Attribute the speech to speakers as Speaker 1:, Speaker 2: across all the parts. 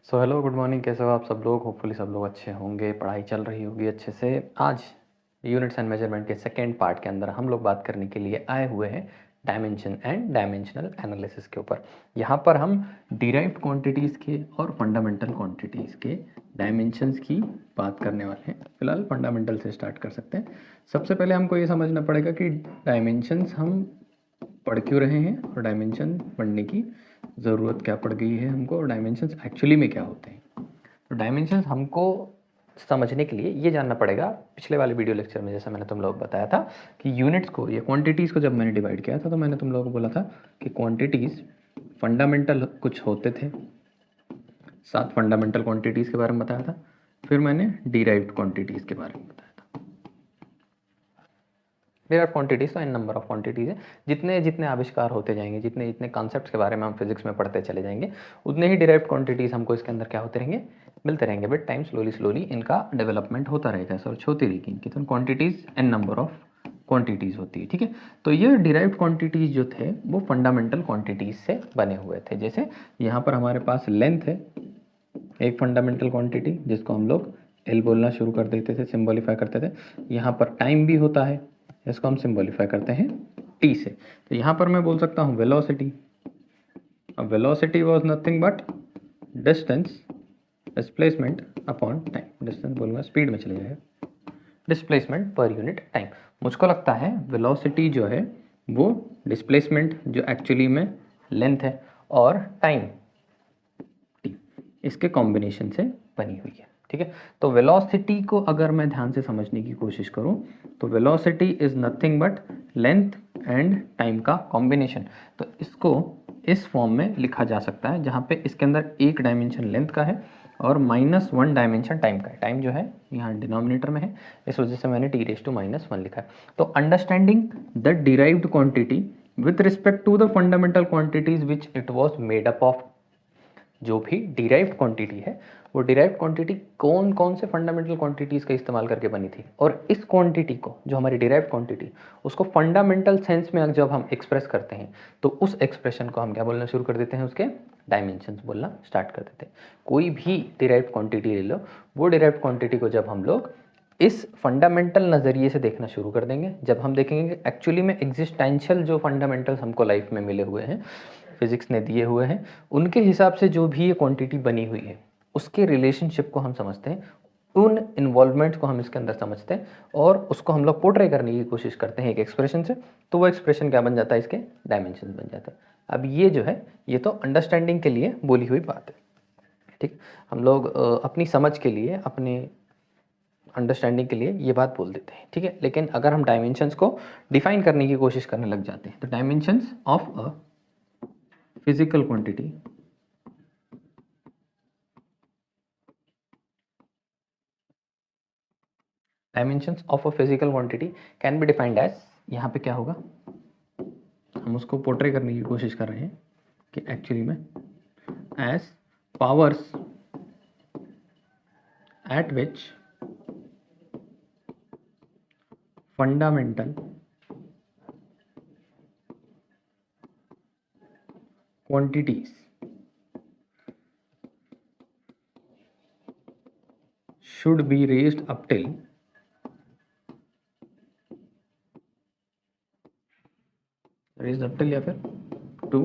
Speaker 1: So hello good morning, कैसे हो आप सब लोग। होपफुली सब लोग अच्छे होंगे, पढ़ाई चल रही होगी अच्छे से। आज यूनिट्स एंड मेजरमेंट के सेकेंड पार्ट के अंदर हम लोग बात करने के लिए आए हुए हैं डायमेंशन एंड डायमेंशनल एनालिसिस के ऊपर। यहाँ पर हम डिराइव्ड क्वांटिटीज़ के और फंडामेंटल क्वांटिटीज़ के डायमेंशंस की बात करने वाले हैं। फिलहाल फंडामेंटल से स्टार्ट कर सकते हैं। सबसे पहले हमको ये समझना पड़ेगा कि डायमेंशंस हम पढ़ क्यों रहे हैं और डायमेंशन पढ़ने की ज़रूरत क्या पड़ गई है हमको, और डायमेंशंस एक्चुअली में क्या होते हैं। तो डायमेंशंस हमको समझने के लिए ये जानना पड़ेगा। पिछले वाले वीडियो लेक्चर में जैसा मैंने तुम लोग को बताया था कि यूनिट्स को या क्वांटिटीज़ को जब मैंने डिवाइड किया था तो मैंने तुम लोगों को बोला था कि क्वांटिटीज़ फंडामेंटल कुछ होते थे, 7 फंडामेंटल क्वांटिटीज़ के बारे में बताया था। फिर मैंने डिराइव्ड क्वांटिटीज़ के बारे में बताया था। डिराइव्ड क्वांटिटीज़ तो एन नंबर ऑफ क्वांटिटीज़ है। जितने जितने आविष्कार होते जाएंगे, जितने जितने कॉन्सेप्ट्स के बारे में हम फिजिक्स में पढ़ते चले जाएंगे, उतने ही डिराइव्ड क्वांटिटीज़ हमको इसके अंदर क्या होते रहेंगे, मिलते रहेंगे। विद टाइम स्लोली इनका डेवलपमेंट होता रहेगा, सर्च होती रहेगी इनकी। तो quantities n number of quantities होती है, ठीक है। तो ये डिराइव्ड क्वांटिटीज़ जो थे वो फंडामेंटल क्वांटिटीज़ से बने हुए थे। जैसे यहाँ पर हमारे पास लेंथ है, एक फंडामेंटल क्वांटिटी जिसको हम लोग एल बोलना शुरू कर देते थे, सिंबॉलिफाई करते थे। यहाँ पर टाइम भी होता है, इसको हम सिंबॉलिफाई करते हैं टी से। तो यहाँ पर मैं बोल सकता हूँ वेलोसिटी। अब velocity was nothing but distance displacement upon time. Distance बोलूँगा स्पीड में चले जाएगा, डिस्प्लेसमेंट पर यूनिट टाइम। मुझको लगता है वेलोसिटी जो है वो डिस्प्लेसमेंट जो एक्चुअली में लेंथ है और टाइम टी, इसके कॉम्बिनेशन से बनी हुई है, ठीक है। तो वेलोसिटी को अगर मैं ध्यान से समझने की कोशिश करूं तो velocity is nothing but length and time का कॉम्बिनेशन। तो इसको इस फॉर्म में लिखा जा सकता है जहां पे इसके अंदर एक डायमेंशन लेंथ का है और -1 डायमेंशन टाइम का है। टाइम जो है यहाँ डिनोमिनेटर में है, इस वजह से मैंने t⁻⁻1 लिखा है। तो understanding the derived quantity with respect to the fundamental quantities which it was made up of. जो भी डिराइव्ड क्वांटिटी है वो डिराइव्ड क्वांटिटी कौन कौन से फंडामेंटल क्वांटिटीज़ का इस्तेमाल करके बनी थी, और इस क्वांटिटी को, जो हमारी डिराइव्ड क्वांटिटी, उसको फंडामेंटल सेंस में जब हम एक्सप्रेस करते हैं तो उस एक्सप्रेशन को हम क्या बोलना शुरू कर देते हैं, उसके डायमेंशंस बोलना स्टार्ट कर देते हैं। कोई भी डिराइव्ड क्वांटिटी ले लो, वो डिराइव्ड क्वांटिटी को जब हम लोग इस फंडामेंटल नज़रिए से देखना शुरू कर देंगे, जब हम देखेंगे कि एक्चुअली में एग्जिस्टेंशियल जो फंडामेंटल्स हमको लाइफ में मिले हुए हैं, फिजिक्स ने दिए हुए हैं, उनके हिसाब से जो भी ये क्वांटिटी बनी हुई है उसके रिलेशनशिप को हम समझते हैं, उन इन्वॉल्वमेंट को हम इसके अंदर समझते हैं और उसको हम लोग पोर्ट्रे करने की कोशिश करते हैं एक एक्सप्रेशन से। तो वो एक्सप्रेशन क्या बन जाता है, इसके डायमेंशन बन जाता है। अब ये जो है ये तो अंडरस्टैंडिंग के लिए बोली हुई बात है, ठीक। हम लोग अपनी समझ के लिए, अपने अंडरस्टैंडिंग के लिए ये बात बोल देते हैं, ठीक है। लेकिन अगर हम डायमेंशंस को डिफाइन करने की कोशिश करने लग जाते हैं तो dimensions of a physical quantity dimensions of a physical quantity can be defined as, यहाँ पे क्या होगा, हम उसको पोर्ट्रे करने की कोशिश कर रहे हैं कि एक्चुअली में as powers at which fundamental quantities should be raised up till या फिर to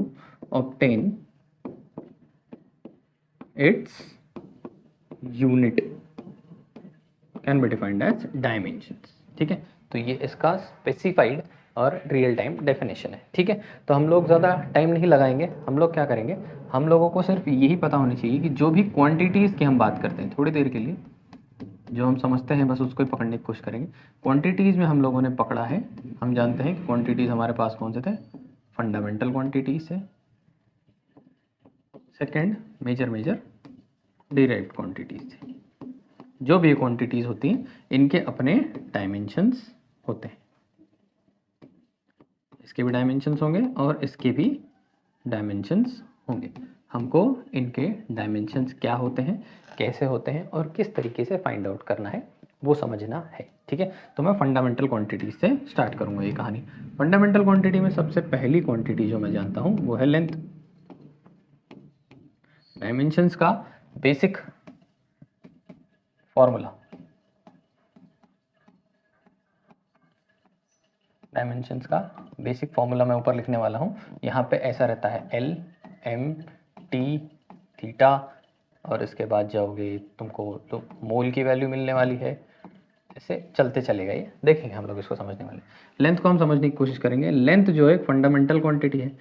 Speaker 1: obtain its unit can be defined as dimensions, ठीक है। तो ये इसका स्पेसिफाइड और रियल टाइम डेफिनेशन है, ठीक है। तो हम लोग ज़्यादा टाइम नहीं लगाएंगे, हम लोग क्या करेंगे, हम लोगों को सिर्फ यही पता होनी चाहिए कि जो भी क्वांटिटीज़ की हम बात करते हैं, थोड़ी देर के लिए जो हम समझते हैं बस उसको ही पकड़ने की कोशिश करेंगे। क्वांटिटीज़ में हम लोगों ने पकड़ा है, हम जानते हैं कि क्वांटिटीज़ हमारे पास कौन से थे, फंडामेंटल क्वांटिटीज़ है, सेकेंड मेजर डिराइव्ड क्वांटिटीज़ थे। जो भी क्वांटिटीज़ होती हैं इनके अपने डायमेंशंस होते हैं, इसके भी डायमेंशंस होंगे और इसके भी डायमेंशंस होंगे। हमको इनके डायमेंशंस क्या होते हैं, कैसे होते हैं और किस तरीके से फाइंड आउट करना है वो समझना है, ठीक है। तो मैं फंडामेंटल क्वांटिटीज से स्टार्ट करूंगा ये कहानी। फंडामेंटल क्वांटिटी में सबसे पहली क्वांटिटी जो मैं जानता हूँ वो है लेंथ। डायमेंशंस का बेसिक फॉर्मूला, डायमेंशंस का बेसिक फॉर्मूला मैं ऊपर लिखने वाला हूँ। यहाँ पे ऐसा रहता है L M T थीटा, और इसके बाद जाओगे तुमको तो मोल की वैल्यू मिलने वाली है। ऐसे चलते चलेगा, ये देखेंगे हम लोग इसको समझने वाले। लेंथ को हम समझने की कोशिश करेंगे। लेंथ जो है फंडामेंटल क्वांटिटी है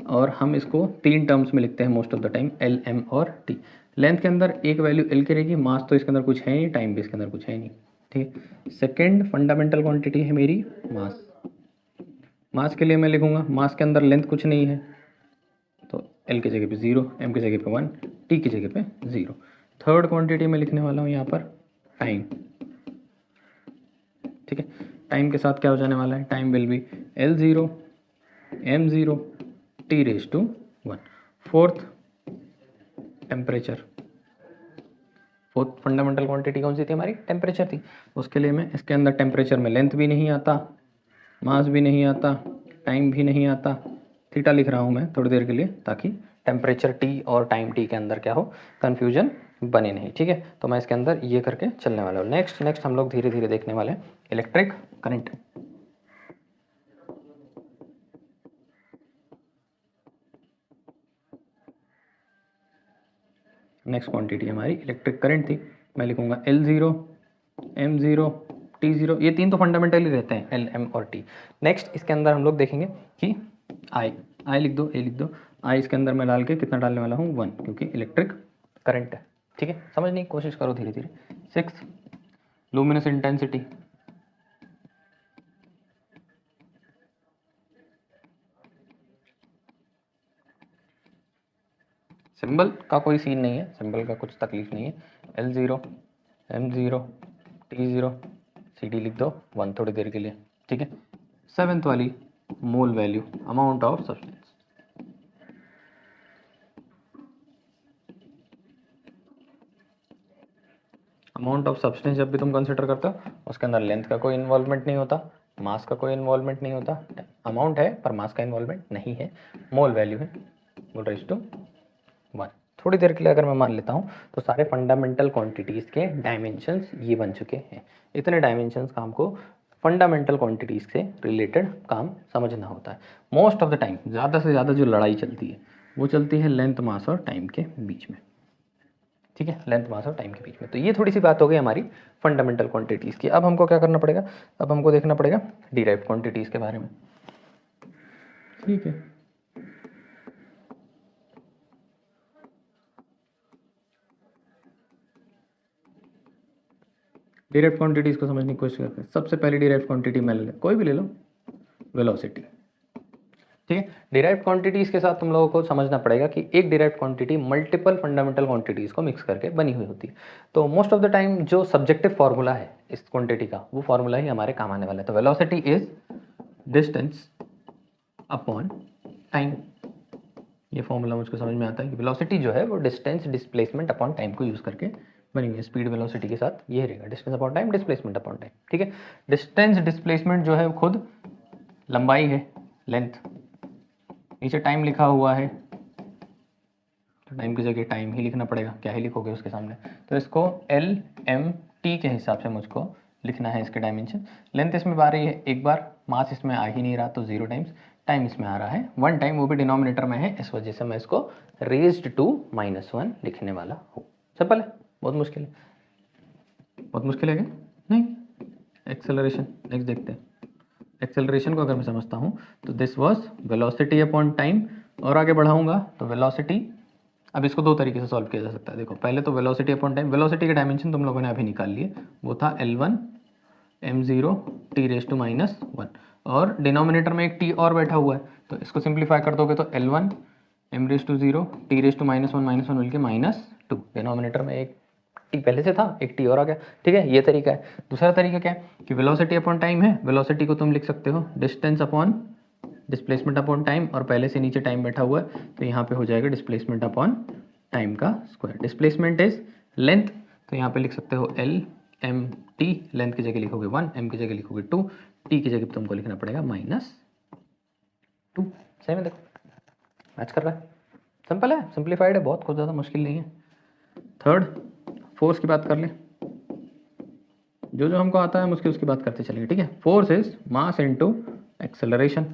Speaker 1: और हम इसको 3 टर्म्स में लिखते हैं most of the time, L M और T। लेंथ के अंदर एक वैल्यू L की रहेगी, मास तो इसके अंदर कुछ है नहीं, टाइम भी इसके अंदर कुछ है नहीं, ठीक है। सेकेंड फंडामेंटल क्वांटिटी है मेरी मास। मास के लिए मैं लिखूंगा, मास के अंदर लेंथ कुछ नहीं है तो L की जगह पे 0, M की जगह पे 1, T की जगह पे 0। थर्ड क्वांटिटी में लिखने वाला हूँ यहाँ पर टाइम, ठीक है। टाइम के साथ क्या हो जाने वाला है, time will be L0 M0 T⁻1। Fourth temperature, fourth fundamental quantity कौन सी थी हमारी, टेम्परेचर थी। उसके लिए मैं इसके अंदर टेम्परेचर में लेंथ भी नहीं आता, मास भी नहीं आता, टाइम भी नहीं आता, थीटा लिख रहा हूँ मैं थोड़ी देर के लिए ताकि टेम्परेचर T और टाइम T के अंदर क्या हो, कन्फ्यूजन बने नहीं, ठीक है। तो मैं इसके अंदर ये करके चलने वाला हूँ। नेक्स्ट हम लोग धीरे धीरे देखने वाले हैं इलेक्ट्रिक करंट। नेक्स्ट क्वांटिटी हमारी इलेक्ट्रिक करंट थी, मैं लिखूंगा L0 M0 T0। ये तीन तो फंडामेंटली रहते हैं, L M और T। नेक्स्ट इसके अंदर हम लोग देखेंगे कि I लिख दो, A लिख दो। I इसके अंदर मैं डाल के कितना डालने वाला हूँ 1, क्योंकि इलेक्ट्रिक करंट है, ठीक है। समझने की कोशिश करो धीरे धीरे। 6 लुमिनस इंटेंसिटी, सिंबल का कोई सीन नहीं है, सिंबल का कुछ तकलीफ नहीं है। L0 M0 T0 CD लिख दो 1 थोड़ी देर के लिए, ठीक है। 7th वाली mole value, amount of substance. Amount of substance जब भी तुम कंसिडर करते हो उसके अंदर लेंथ का कोई इन्वॉल्वमेंट नहीं होता, मास का कोई इन्वॉल्वमेंट नहीं होता। अमाउंट है पर मास का इन्वॉल्वमेंट नहीं है, मोल वैल्यू है मोल/1। थोड़ी देर के लिए अगर मैं मान लेता हूँ तो सारे फंडामेंटल क्वांटिटीज़ के डायमेंशंस ये बन चुके हैं। इतने डायमेंशंस का हमको फंडामेंटल क्वांटिटीज़ से रिलेटेड काम समझना होता है। मोस्ट ऑफ द टाइम ज़्यादा से ज़्यादा जो लड़ाई चलती है वो चलती है लेंथ, मास और टाइम के बीच में, ठीक है। लेंथ, मास और टाइम के बीच में। तो ये थोड़ी सी बात हो गई हमारी फंडामेंटल क्वांटिटीज़ की। अब हमको क्या करना पड़ेगा, अब हमको देखना पड़ेगा डिराइव्ड क्वांटिटीज़ के बारे में, ठीक है। डिराइव्ड क्वांटिटीज़ को समझने की कोशिश करते हैं। सबसे पहले डिराइव्ड क्वांटिटी मैं ले, कोई भी ले लो, वेलोसिटी, ठीक है। डिराइव्ड क्वांटिटीज़ के साथ तुम लोगों को समझना पड़ेगा कि एक derived quantity multiple fundamental quantities को मिक्स करके बनी हुई होती है। तो मोस्ट ऑफ द टाइम जो सब्जेक्टिव फार्मूला है इस क्वांटिटी का, वो फार्मूला ही हमारे काम आने वाला है। तो velocity is distance upon time. ये फॉर्मूला मुझको समझ में आता है कि वेलोसिटी जो है वो डिस्टेंस डिस्प्लेसमेंट अपॉन टाइम को यूज़ करके बनी हुई है। स्पीड वेलोसिटी के साथ ये रहेगा, distance upon time, displacement upon time, ठीक है। डिस्टेंस डिस्प्लेसमेंट जो है वो खुद लंबाई है, लेंथ, नीचे टाइम लिखा हुआ है तो टाइम की जगह टाइम ही लिखना पड़ेगा, क्या ही लिखोगे उसके सामने। तो इसको L M T के हिसाब से मुझको लिखना है इसके डायमेंशन। लेंथ इसमें आ रही है एक बार, मास इसमें आ ही नहीं रहा तो 0 टाइम्स, टाइम इसमें आ रहा है 1 टाइम, वो भी डिनोमिनेटर में है, इस वजह से मैं इसको रेज्ड टू -1 लिखने वाला हूँ। सिंपल है, बहुत मुश्किल है, बहुत मुश्किल है क्या, नहीं। एक्सेलरेशन नेक्स्ट देखते हैं। एक्सेलरेशन को अगर मैं समझता हूँ तो this was velocity upon time, और आगे बढ़ाऊंगा तो वेलोसिटी। अब इसको दो तरीके से सॉल्व किया जा सकता है। देखो पहले तो वेलोसिटी अपॉन टाइम, वेलोसिटी के डायमेंशन तुम लोगों ने अभी निकाल लिए, वो था L1 M0 T⁻1, और डिनोमिनेटर में एक T और बैठा हुआ है तो इसको सिंप्लीफाई कर दोगे तो L1 M⁻0 T⁻1 मिलके -2। डिनोमिनेटर में एक T पहले से था, एक T और आ गया, ठीक है। ये तरीका है। दूसरा तरीका क्या है कि वेलोसिटी अपॉन टाइम है, वेलोसिटी को तुम लिख सकते हो distance upon displacement upon time, और पहले से नीचे टाइम बैठा हुआ है तो यहाँ पे हो जाएगा डिस्प्लेसमेंट अपॉन टाइम का स्क्वायर। डिस्प्लेसमेंट इज लेंथ, तो यहाँ पे लिख सकते हो L M T, लेंथ की जगह लिखोगे 1, M की जगह लिखोगे 2, T की जगह तुमको लिखना पड़ेगा -2। सही में देखो मैच कर रहा है, सिंपल है, सिंप्लीफाइड है, बहुत कुछ ज़्यादा मुश्किल नहीं है। थर्ड, फोर्स की बात कर ले, जो जो हमको आता है हम उसकी बात करते चलेंगे, ठीक है। Force is mass into acceleration.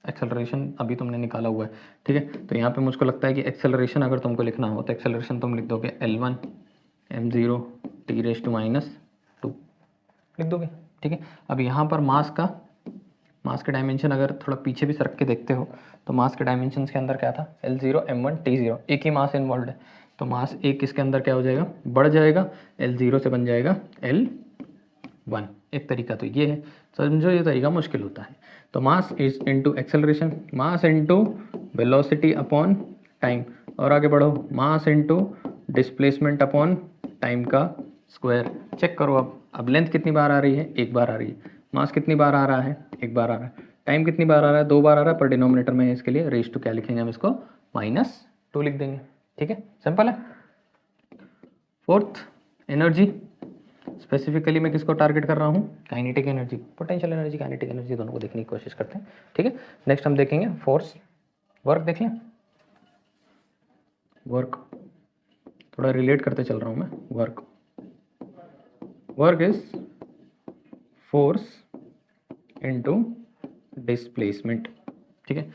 Speaker 1: Acceleration अभी तुमने निकाला हुआ है, ठीक है। तो यहाँ पे मुझको लगता है कि एक्सेलरेशन अगर तुमको लिखना हो तो एक्सेलरेशन तुम लिख दोगे L1 m0 t⁻², लिख दोगे, ठीक है। अब यहाँ पर मास के डायमेंशन अगर थोड़ा पीछे भी सरक के देखते हो तो मास के डायमेंशन के अंदर क्या था, L0 m1 t0, एक ही मास इन्वॉल्व है, तो मास एक इसके अंदर क्या हो जाएगा, बढ़ जाएगा, L0 से बन जाएगा L1। एक तरीका तो ये है, समझो ये तरीका मुश्किल होता है। तो mass is into acceleration, mass into velocity upon time, और आगे बढ़ो, mass into displacement upon time का स्क्वायर। चेक करो अब लेंथ कितनी बार आ रही है, एक बार आ रही है। मास कितनी बार आ रहा है, एक बार आ रहा है। टाइम कितनी बार आ रहा है, दो बार आ रहा है, पर डिनोमिनेटर में है, इसके लिए रेज टू क्या लिखेंगे हम इसको, -2 लिख देंगे, ठीक है, सिंपल है। Fourth, energy. स्पेसिफिकली मैं किसको टारगेट कर रहा हूँ, kinetic energy, potential energy, kinetic energy दोनों को देखने की कोशिश करते हैं, ठीक है। नेक्स्ट हम देखेंगे फोर्स। वर्क देख लें, वर्क थोड़ा रिलेट करते चल रहा हूँ मैं। Work is force into displacement, ठीक है।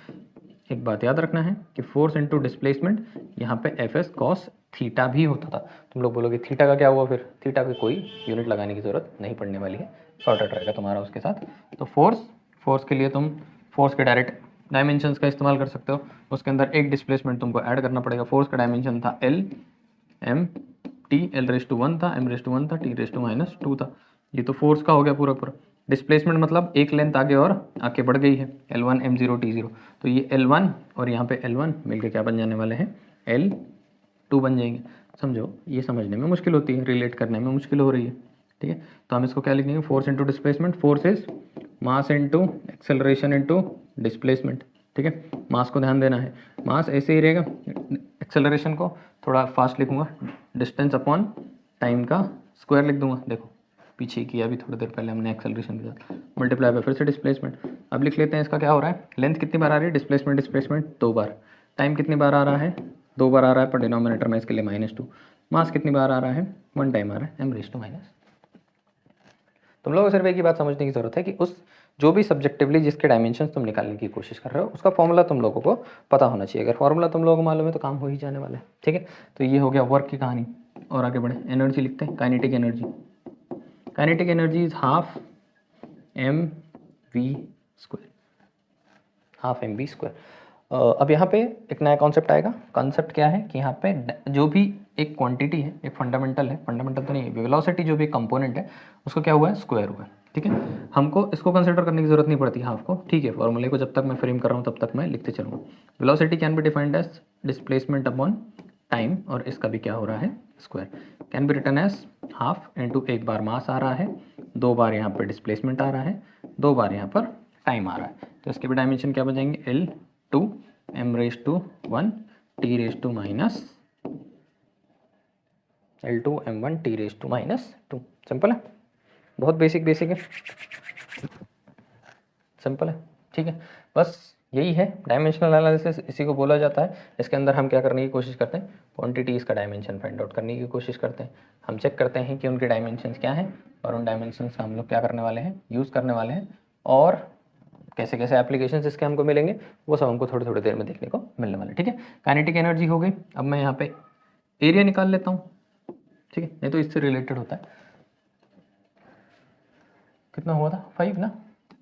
Speaker 1: एक बात याद रखना है कि फोर्स इनटू डिस्प्लेसमेंट, यहाँ पे Fs cos थीटा भी होता था। तुम लोग बोलोगे थीटा का क्या हुआ, फिर थीटा पे कोई यूनिट लगाने की जरूरत नहीं पड़ने वाली है, शॉर्टेड रहेगा तुम्हारा उसके साथ। तो फोर्स के लिए तुम फोर्स के डायरेक्ट डायमेंशंस का इस्तेमाल कर सकते हो, उसके अंदर एक डिस्प्लेसमेंट तुमको ऐड करना पड़ेगा। फोर्स का डायमेंशन था L m t, L⁻1 था, m⁻1 था, t⁻², था। ये तो फोर्स का हो गया पूरा पूरा। डिस्प्लेसमेंट मतलब एक लेंथ आगे और आगे बढ़ गई है, L1 m0 t0, तो ये L1 और यहाँ पे L1 मिलकर क्या बन जाने वाले हैं, L2 बन जाएंगे। समझो ये समझने में मुश्किल होती है, रिलेट करने में मुश्किल हो रही है, ठीक है। तो हम इसको क्या लिखेंगे, force into displacement. Force is mass into acceleration into displacement, ठीक है। मास को ध्यान देना है, मास ऐसे ही रहेगा, एक्सेलरेशन को थोड़ा फास्ट लिखूंगा, डिस्टेंस अपॉन टाइम का स्क्वायर लिख दूंगा। देखो पीछे किया अभी थोड़ी देर पहले हमने एक्सेलरेशन के साथ, मल्टीप्लाई बाय फिर से डिस्प्लेसमेंट। अब लिख लेते हैं इसका क्या हो रहा है, लेंथ कितनी बार आ रही है, डिस्प्लेसमेंट दो बार। टाइम कितनी बार आ रहा है, दो बार आ रहा है, पर डिनोमिनेटर में इसके लिए -2। मास कितनी बार आ रहा है, 1 टाइम आ रहा है, m⁻²। तुम लोगों को सिर्फ एक ही बात समझने की जरूरत है कि उस जो भी सब्जेक्टिवली जिसके डायमेंशन तुम निकालने की कोशिश कर रहे हो उसका फॉर्मूला तुम लोगों को पता होना चाहिए। अगर फॉर्मूला तुम लोगों को मालूम है तो काम हो ही जाने वाला है, ठीक है। तो ये हो गया वर्क की कहानी, और आगे बढ़े, एनर्जी लिखते हैं, kinetic energy. Kinetic energy is half mv², half mv²। अब यहाँ पे एक नया कॉन्सेप्ट आएगा। कॉन्सेप्ट क्या है कि यहाँ पे जो भी एक क्वांटिटी है, एक फंडामेंटल है, फंडामेंटल तो नहीं है, वेलोसिटी जो भी कंपोनेंट है उसको क्या हुआ है, स्क्वायर हुआ है, ठीक है। हमको इसको कंसिडर करने की जरूरत नहीं पड़ती हाफ को, ठीक है। फॉर्मूले को जब तक मैं फ्रेम कर रहा हूँ तब तक मैं लिखते चलूँगा। Velocity can be defined as displacement upon time, और इसका भी क्या हो रहा है, square. Can be written as half into, एक बार मास आ रहा है, दो बार यहाँ पर डिस्प्लेसमेंट आ रहा है, दो बार यहाँ पर टाइम आ रहा है, तो इसके भी डायमेंशन क्या बन जाएंगे, L2 m⁻1 t⁻², L2 m1 t⁻²। Simple है, बहुत बेसिक है, सिंपल है, ठीक है। बस यही है डायमेंशनल एनालिसिस, इसी को बोला जाता है। इसके अंदर हम क्या करने की कोशिश करते हैं, क्वांटिटीज़ का डायमेंशन फाइंड आउट करने की कोशिश करते हैं। हम चेक करते हैं कि उनके डायमेंशंस क्या हैं, और उन डायमेंशंस का हम लोग क्या करने वाले हैं, यूज़ करने वाले हैं, और कैसे कैसे एप्लीकेशंस इसके हमको मिलेंगे वो सब हमको थोड़ी थोड़ी देर में देखने को मिलने वाला है, ठीक है। काइनेटिक एनर्जी हो गई। अब मैं यहाँ पे एरिया निकाल लेता हूँ, ठीक है, नहीं तो इससे रिलेटेड होता है। कितना हुआ था, 5 ना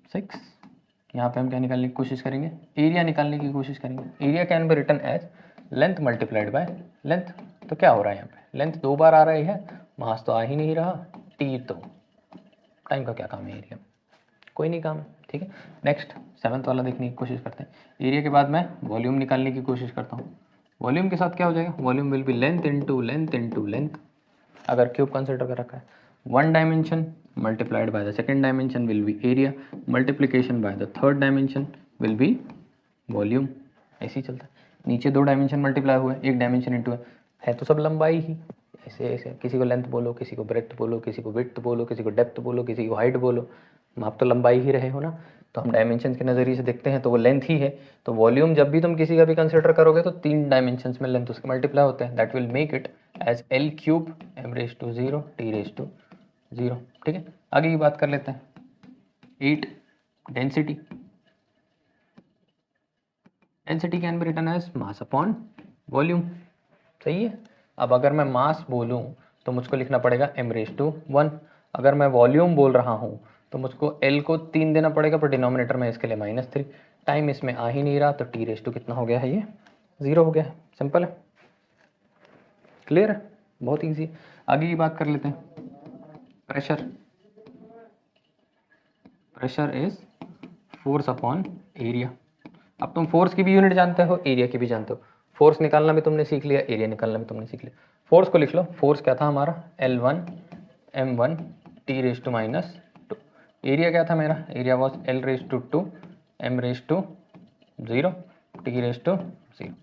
Speaker 1: 6। यहाँ पे हम क्या निकालने की कोशिश करेंगे, एरिया निकालने की कोशिश करेंगे। Area can be written as length multiplied by length. तो क्या हो रहा है यहाँ पे, लेंथ दो बार आ रही है, मास तो आ ही नहीं रहा, टी तो टाइम का क्या काम है, एरिया कोई नहीं काम है, ठीक है। नेक्स्ट 7th वाला देखने की कोशिश करते हैं। एरिया के बाद मैं वॉल्यूम निकालने की कोशिश करता हूँ। वॉल्यूम के साथ क्या हो जाएगा, volume will be length into length into length. अगर क्यूब कंसिडर कर रखा है, one dimension multiplied by the second dimension will be area, multiplication by the third dimension will be volume. ऐसे ही चलता है, नीचे दो डायमेंशन मल्टीप्लाई हुए, एक डायमेंशन इंटू है तो सब लंबाई ही, ऐसे ऐसे, किसी को लेंथ बोलो, किसी को ब्रेड्थ बोलो, किसी को विड्थ बोलो, किसी को डेप्थ बोलो, किसी को हाइट बोलो, आप तो लंबाई ही रहे हो ना। तो हम डायमेंशन के नज़रिए से देखते हैं तो वो लेंथ ही है। तो वॉल्यूम जब भी तुम किसी का भी कंसिडर करोगे तो 3 डायमेंशंस में लेंथ उसके मल्टीप्लाई होते हैं, that will make it as L cube M raise to 0 T raise to 0। ठीक है, आगे की बात कर लेते हैं। 8 density, density can be written as mass upon volume. सही है। अब अगर मैं मास बोलूँ तो मुझको लिखना पड़ेगा एम रेज टू 1। अगर मैं वॉल्यूम बोल रहा हूँ तो मुझको एल को 3 देना पड़ेगा, पर डिनोमिनेटर में इसके लिए -3। टाइम इसमें आ ही नहीं रहा, तो टी रेज टू कितना हो गया है, ये 0 हो गया है। सिंपल है, क्लियर है, बहुत ईजी। आगे की बात कर लेते हैं। Pressure, pressure is force upon area. अब तुम फोर्स की भी यूनिट जानते हो, एरिया की भी जानते हो। फोर्स निकालना भी तुमने सीख लिया, एरिया निकालना भी तुमने सीख लिया। फोर्स को लिख लो। फोर्स क्या था हमारा, L1 M1 T raise to -2। Area क्या था मेरा, area was L raise to 2 M raise to 0 T raise to 0।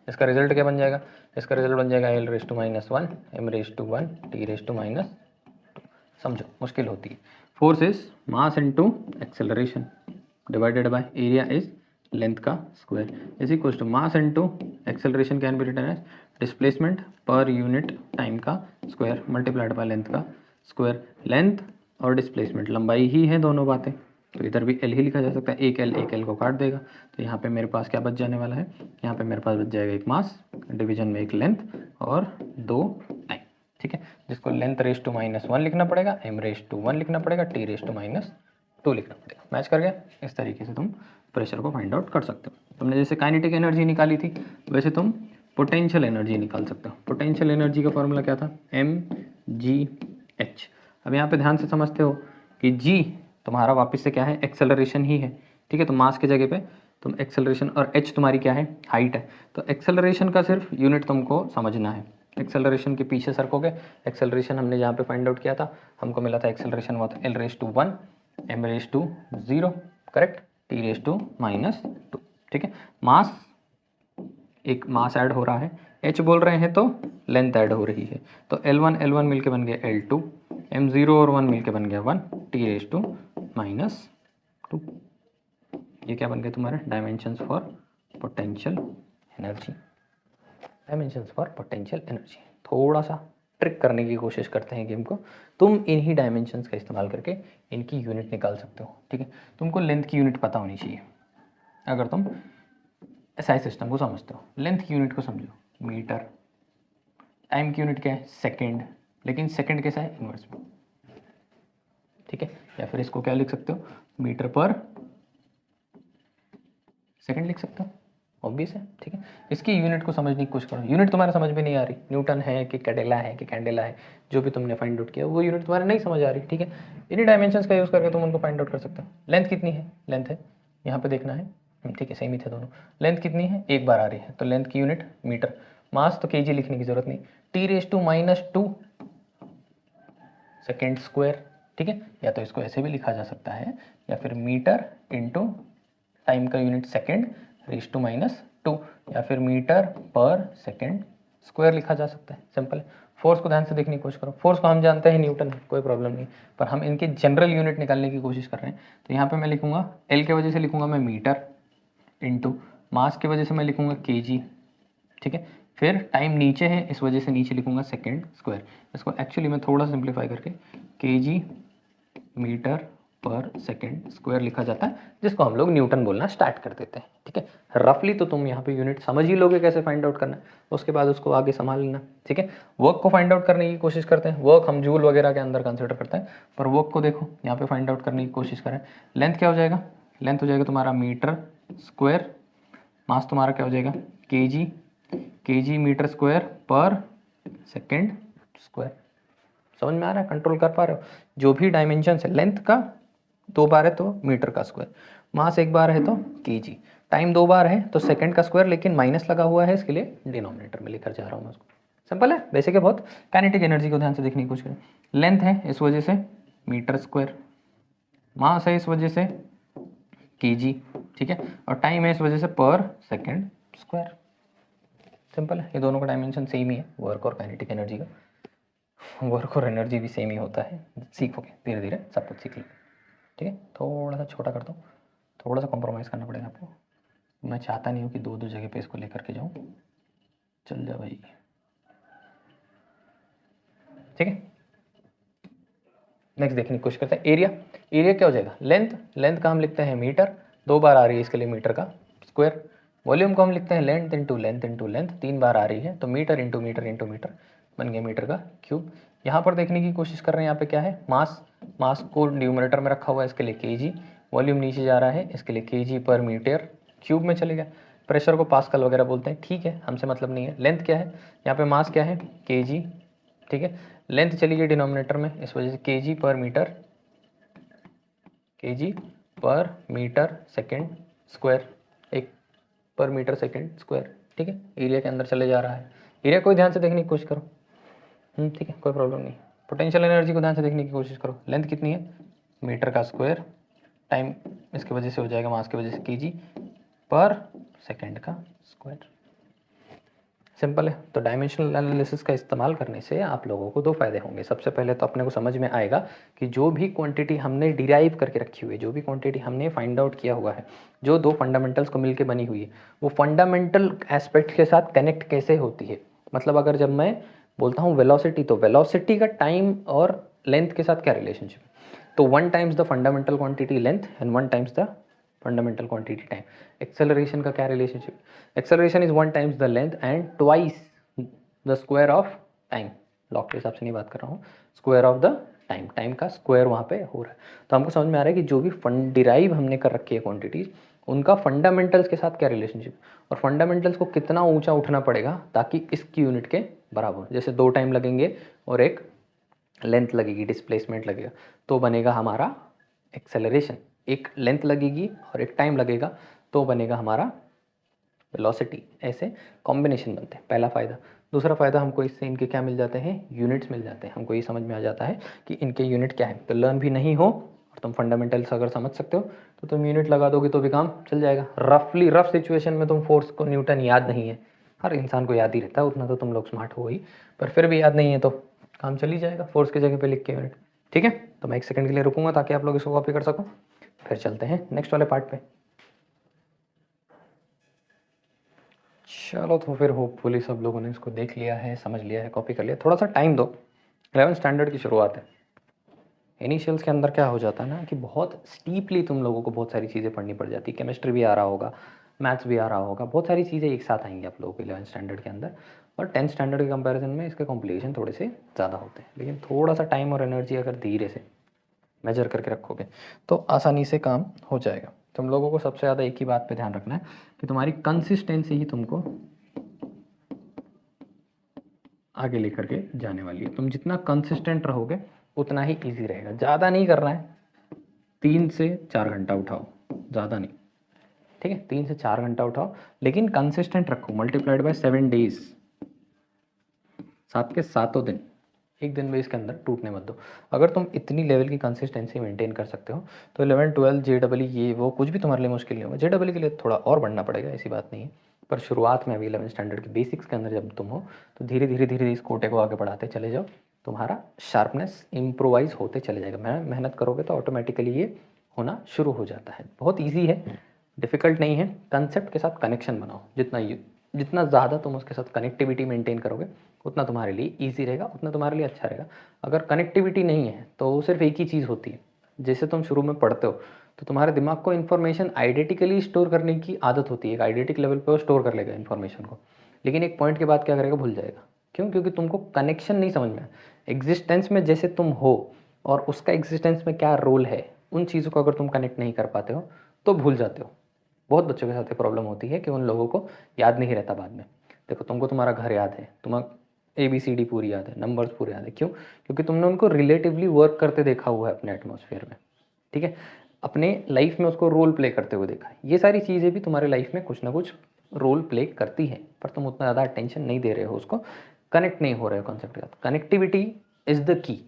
Speaker 1: इसका रिजल्ट क्या बन जाएगा, इसका रिजल्ट बन जाएगा L raise to -1 M raise to 1 T raise to -2। समझो, मुश्किल होती है। Force is mass into acceleration divided by area is length का square is equal to mass into acceleration can be written as displacement पर unit time का square multiplied by length का square. Length और displacement लंबाई ही है दोनों बातें, तो इधर भी एल ही लिखा जा सकता है। एक एल को काट देगा, तो यहाँ पे मेरे पास क्या बच जाने वाला है, यहाँ पे मेरे पास बच जाएगा एक मास, डिवीजन में एक लेंथ और 2 टाइम। ठीक है, जिसको लेंथ रेज टू -1 लिखना पड़ेगा, एम रेज टू 1 लिखना पड़ेगा, टी रेज टू -2 लिखना पड़ेगा। मैच कर गया। इस तरीके से तुम प्रेशर को फाइंड आउट कर सकते हो। तुमने जैसे काइनेटिक एनर्जी निकाली थी, वैसे तुम पोटेंशियल एनर्जी निकाल सकते हो। पोटेंशियल एनर्जी का फॉर्मूला क्या था, mgh। अब यहाँ पे ध्यान से समझते हो कि g तुम्हारा वापस से क्या है, एक्सेलरेशन ही है। ठीक है, तो मास की जगह पे तुम एक्सेलरेशन, और h तुम्हारी क्या है, हाइट है। तो एक्सेलरेशन का सिर्फ यूनिट तुमको समझना है। एक्सेलरेशन के पीछे सरकोगे, एक्सेलरेशन हमने जहाँ पे फाइंड आउट किया था, हमको मिला था एक्सेलरेशन हुआ था L raise to 1 M raise to 0, correct, T raise to -2। ठीक है, मास, एक मास ऐड हो रहा है, h बोल रहे हैं तो लेंथ ऐड हो रही है, तो L1 मिलके बन गया L2, M0 और 1 मिलके बन गया 1, T रेज टू -2। ये क्या बन गया तुम्हारे dimensions for potential energy, dimensions for potential energy. थोड़ा सा ट्रिक करने की कोशिश करते हैं गेम को। तुम इन्हीं डायमेंशंस का इस्तेमाल करके इनकी यूनिट निकाल सकते हो। ठीक है, तुमको लेंथ की यूनिट पता होनी चाहिए। अगर तुम एसआई सिस्टम को समझते हो, लेंथ की यूनिट को समझो मीटर, टाइम की यूनिट क्या है सेकंड, लेकिन सेकंड कैसा है इनवर्स में। ठीक है, या फिर इसको क्या लिख सकते हो, मीटर पर सेकंड लिख सकते हो, ऑब्वियस है। ठीक है, इसकी यूनिट को समझने की कोशिश करो। यूनिट तुम्हारा समझ में नहीं आ रही, न्यूटन है कि कैडेला है कि कैंडेला है, जो भी तुमने फाइंड आउट किया वो यूनिट तुम्हारा नहीं समझ आ रही। ठीक है, इन्हीं डायमेंशंस का यूज़ करके तुम उनको फाइंड आउट कर सकते हो। लेंथ कितनी है, लेंथ है यहाँ पे देखना है। ठीक है, सेम ही थे दोनों। लेंथ कितनी है, एक बार आ रही है, तो लेंथ की यूनिट मीटर। मास तो केजी लिखने की जरूरत नहीं, T raise to -2 second square. ठीक है, या तो इसको ऐसे भी लिखा जा सकता है, या फिर मीटर इंटू टाइम का यूनिट सेकेंड रेज टू -2, या फिर मीटर पर सेकेंड स्क्वायर लिखा जा सकता है। सिंपल है। फोर्स को ध्यान से देखने की कोशिश करो। फोर्स को हम जानते हैं न्यूटन है, कोई प्रॉब्लम नहीं, पर हम इनके जनरल यूनिट निकालने की कोशिश कर रहे हैं। तो यहाँ पे मैं लिखूंगा एल के वजह से लिखूंगा मैं मीटर, इंटू मास की वजह से मैं लिखूंगा केजी। ठीक है, फिर टाइम नीचे है इस वजह से नीचे लिखूंगा सेकेंड स्क्वायर। इसको एक्चुअली मैं थोड़ा सिंप्लीफाई करके केजी मीटर पर सेकेंड स्क्वायर लिखा जाता है, जिसको हम लोग न्यूटन बोलना स्टार्ट कर देते हैं। ठीक है, रफली तो तुम यहाँ पे यूनिट समझ ही लोगे कैसे फाइंड आउट करना है, उसके बाद उसको आगे संभाल लेना। ठीक है, वर्क को फाइंड आउट करने की कोशिश करते हैं। वर्क हम जूल वगैरह के अंदर कंसिडर करते हैं, पर वर्क को देखो यहाँ पे फाइंड आउट करने की कोशिश करें। लेंथ क्या हो जाएगा, लेंथ हो जाएगा तुम्हारा मीटर स्क्वायर, मास तुम्हारा क्या हो जाएगा केजी, केजी मीटर स्क्वायर पर सेकेंड स्क्वायर। समझ में आ रहा है, कंट्रोल कर पा रहे हो। जो भी डायमेंशन है, लेंथ का 2 बार है तो मीटर का स्क्वायर, मास 1 बार है तो केजी, टाइम 2 बार है तो सेकंड का स्क्वायर, लेकिन माइनस लगा हुआ है इसके लिए डिनोमिनेटर में लेकर जा रहा हूँ मैं उसको। सिंपल है, बेसिक है बहुत। काइनेटिक एनर्जी को ध्यान से देखने की कोशिश करें। लेंथ है इस वजह से मीटर स्क्वायर, मास है इस वजह से केजी, ठीक है, और टाइम है इस वजह से पर सेकेंड स्क्वायर। सिंपल है, ये दोनों का डायमेंशन सेम ही है, वर्क और काइनेटिक एनर्जी का। वर्क और एनर्जी भी सेम ही होता है, सीखोगे धीरे धीरे सब कुछ सीख लो। ठीक है, थोड़ा सा छोटा करता हूँ, थोड़ा सा कॉम्प्रोमाइज़ करना पड़ेगा आपको। मैं चाहता नहीं हूँ कि दो दो जगह पे इसको लेकर के जाऊँ। चल जा भाई। ठीक है। नेक्स्ट देखने की कोशिश करते हैं एरिया। एरिया क्या हो जाएगा, लेंथ। लेंथ का हम लिखते हैं मीटर, 2 बार आ रही है इसके लिए मीटर का स्क्वायर। वॉल्यूम को हम लिखते हैं length into length into length, 3 बार आ रही है तो metre into metre into metre, बन गया मीटर का क्यूब। यहाँ पर देखने की कोशिश कर रहे हैं, यहाँ पे क्या है, मास। मास को न्यूमरेटर में रखा हुआ है, इसके लिए केजी। वॉल्यूम नीचे जा रहा है, इसके लिए केजी पर मीटर क्यूब में चलेगा। प्रेशर को पास्कल वगैरह बोलते हैं, ठीक है, हमसे मतलब नहीं है। लेंथ क्या है, यहाँ पे मास क्या है, केजी, ठीक है। लेंथ चली गई डिनोमिनेटर में, इस वजह से केजी पर मीटर, केजी पर मीटर सेकेंड स्क्वायर, एक पर मीटर सेकेंड स्क्वायर, ठीक है। एरिया के अंदर चले जा रहा है। एरिया को ध्यान से देखने की कोशिश करो, ठीक है, कोई प्रॉब्लम नहीं। पोटेंशियल एनर्जी को ध्यान से देखने की कोशिश करो। लेंथ कितनी है, मीटर का स्क्वायर, टाइम इसकी वजह से हो जाएगा मास की वजह से केजी पर सेकेंड का स्क्वायर। सिंपल है। तो डायमेंशनल एनालिसिस का इस्तेमाल करने से आप लोगों को 2 फायदे होंगे। सबसे पहले तो अपने को समझ में आएगा कि जो भी क्वांटिटी हमने डिराइव करके रखी हुई है, जो भी क्वांटिटी हमने फाइंड आउट किया हुआ है, जो 2 फंडामेंटल्स को मिलकर बनी हुई है, वो फंडामेंटल एस्पेक्ट के साथ कनेक्ट कैसे होती है। मतलब अगर जब मैं बोलता हूँ वेलोसिटी, तो वेलोसिटी का टाइम और लेंथ के साथ क्या रिलेशनशिप है, तो 1 times the fundamental quantity length and 1 times the fundamental quantity time. Acceleration का क्या relationship, acceleration is 1 times the length and twice the square of time. Log के हिसाब से नहीं बात कर रहा हूँ, square of the time, time का स्क्वायर वहाँ पे हो रहा है। तो हमको समझ में आ रहा है कि जो भी फंड डिराइव हमने कर रखी है क्वांटिटीज, उनका फंडामेंटल्स के साथ क्या रिलेशनशिप, और फंडामेंटल्स को कितना ऊंचा उठना पड़ेगा ताकि इसकी यूनिट के बराबर हो। जैसे 2 टाइम लगेंगे और एक लेंथ लगेगी, डिस्प्लेसमेंट लगेगा, तो बनेगा हमारा एक्सेलरेशन। एक लेंथ लगेगी और एक टाइम लगेगा तो बनेगा हमारा वेलोसिटी। ऐसे कॉम्बिनेशन बनते हैं, पहला फ़ायदा। दूसरा फ़ायदा हमको इससे इनके क्या मिल जाते हैं, यूनिट्स मिल जाते हैं। हमको ये समझ में आ जाता है कि इनके यूनिट क्या है। तो लर्न भी नहीं हो और तुम फंडामेंटल्स अगर समझ सकते हो तो तुम यूनिट लगा दोगे तो भी काम चल जाएगा। रफली रफ सिचुएशन में तुम फोर्स को न्यूटन याद नहीं है, हर इंसान को याद ही रहता है उतना, तो तुम लोग स्मार्ट हो ही, पर फिर भी याद नहीं है तो काम चल ही जाएगा, फोर्स की जगह पे लिख के यूनिट। ठीक है, तो मैं 1 सेकंड के लिए रुकूंगा ताकि आप लोग इसको कॉपी कर सको, फिर चलते हैं नेक्स्ट वाले पार्ट पे। चलो, तो फिर होपफुली सब लोगों ने इसको देख लिया है, समझ लिया है, कॉपी कर लिया। थोड़ा सा टाइम दो, 11th स्टैंडर्ड की शुरुआत है। इनिशियल्स के अंदर क्या हो जाता है ना कि बहुत स्टीपली तुम लोगों को बहुत सारी चीज़ें पढ़नी पड़ जाती है। केमिस्ट्री भी आ रहा होगा, मैथ्स भी आ रहा होगा, बहुत सारी चीज़ें एक साथ आएंगी आप लोगों को 11th स्टैंडर्ड के अंदर। और 10th स्टैंडर्ड के कंपैरिजन में इसके कॉम्प्लिकेशन थोड़े से ज़्यादा होते हैं, लेकिन थोड़ा सा टाइम और एनर्जी अगर धीरे से मेजर करके रखोगे तो आसानी से काम हो जाएगा। तुम लोगों को सबसे ज़्यादा एक ही बात पे ध्यान रखना है कि तुम्हारी कंसिस्टेंसी ही तुमको आगे लेकर के जाने वाली है। तुम जितना कंसिस्टेंट रहोगे उतना ही ईजी रहेगा। ज़्यादा नहीं करना है, 3 से 4 घंटा उठाओ, ज़्यादा नहीं, ठीक है, 3 से 4 घंटा उठाओ, लेकिन कंसिस्टेंट रखो। मल्टीप्लाइड बाय 7 डेज, 7 के सातों दिन, एक दिन भी इसके अंदर टूटने मत दो। अगर तुम इतनी लेवल की कंसिस्टेंसी मेंटेन कर सकते हो तो 11 12 JEE ये वो कुछ भी तुम्हारे लिए मुश्किल नहीं होगा। JEE के लिए थोड़ा और बढ़ना पड़ेगा, ऐसी बात नहीं है, पर शुरुआत में अभी 11 स्टैंडर्ड के बेसिक्स के अंदर जब तुम हो तो धीरे धीरे धीरे इस कोटे को आगे बढ़ाते चले जाओ। तुम्हारा शार्पनेस इम्प्रोवाइज होते चले जाएगा। मेहनत करोगे तो ऑटोमेटिकली ये होना शुरू हो जाता है। बहुत ईजी है, डिफ़िकल्ट नहीं है। कंसेप्ट के साथ कनेक्शन बनाओ, जितना ज़्यादा तुम उसके साथ कनेक्टिविटी मेंटेन करोगे उतना तुम्हारे लिए ईजी रहेगा, उतना तुम्हारे लिए अच्छा रहेगा। अगर कनेक्टिविटी नहीं है तो सिर्फ एक ही चीज़ होती है, जैसे तुम शुरू में पढ़ते हो तो तुम्हारे दिमाग को इन्फॉर्मेशन आइडेटिकली स्टोर करने की आदत होती है। एक आइडेटिक लेवल पे वो स्टोर कर लेगा इन्फॉर्मेशन को, लेकिन एक पॉइंट के बाद क्या करेगा, भूल जाएगा। क्यों? क्योंकि तुमको कनेक्शन नहीं समझ में आया। एग्जिस्टेंस में जैसे तुम हो और उसका एग्जिस्टेंस में क्या रोल है, उन चीज़ों को अगर तुम कनेक्ट नहीं कर पाते हो तो भूल जाते हो। बहुत बच्चों के साथ ये प्रॉब्लम होती है कि उन लोगों को याद नहीं रहता बाद में। देखो, तुमको तुम्हारा घर याद है, तुम्हें ABCD पूरी याद है, नंबर्स पूरे याद है। क्यों? क्योंकि तुमने उनको रिलेटिवली वर्क करते देखा हुआ है अपने एटमॉस्फेयर में, ठीक है, अपने लाइफ में उसको रोल प्ले करते हुए देखा है। ये सारी चीज़ें भी तुम्हारे लाइफ में कुछ ना कुछ रोल प्ले करती हैं, पर तुम उतना ज़्यादा अटेंशन नहीं दे रहे हो, उसको कनेक्ट नहीं हो रहे हो कॉन्सेप्ट के साथ। Connectivity is the key.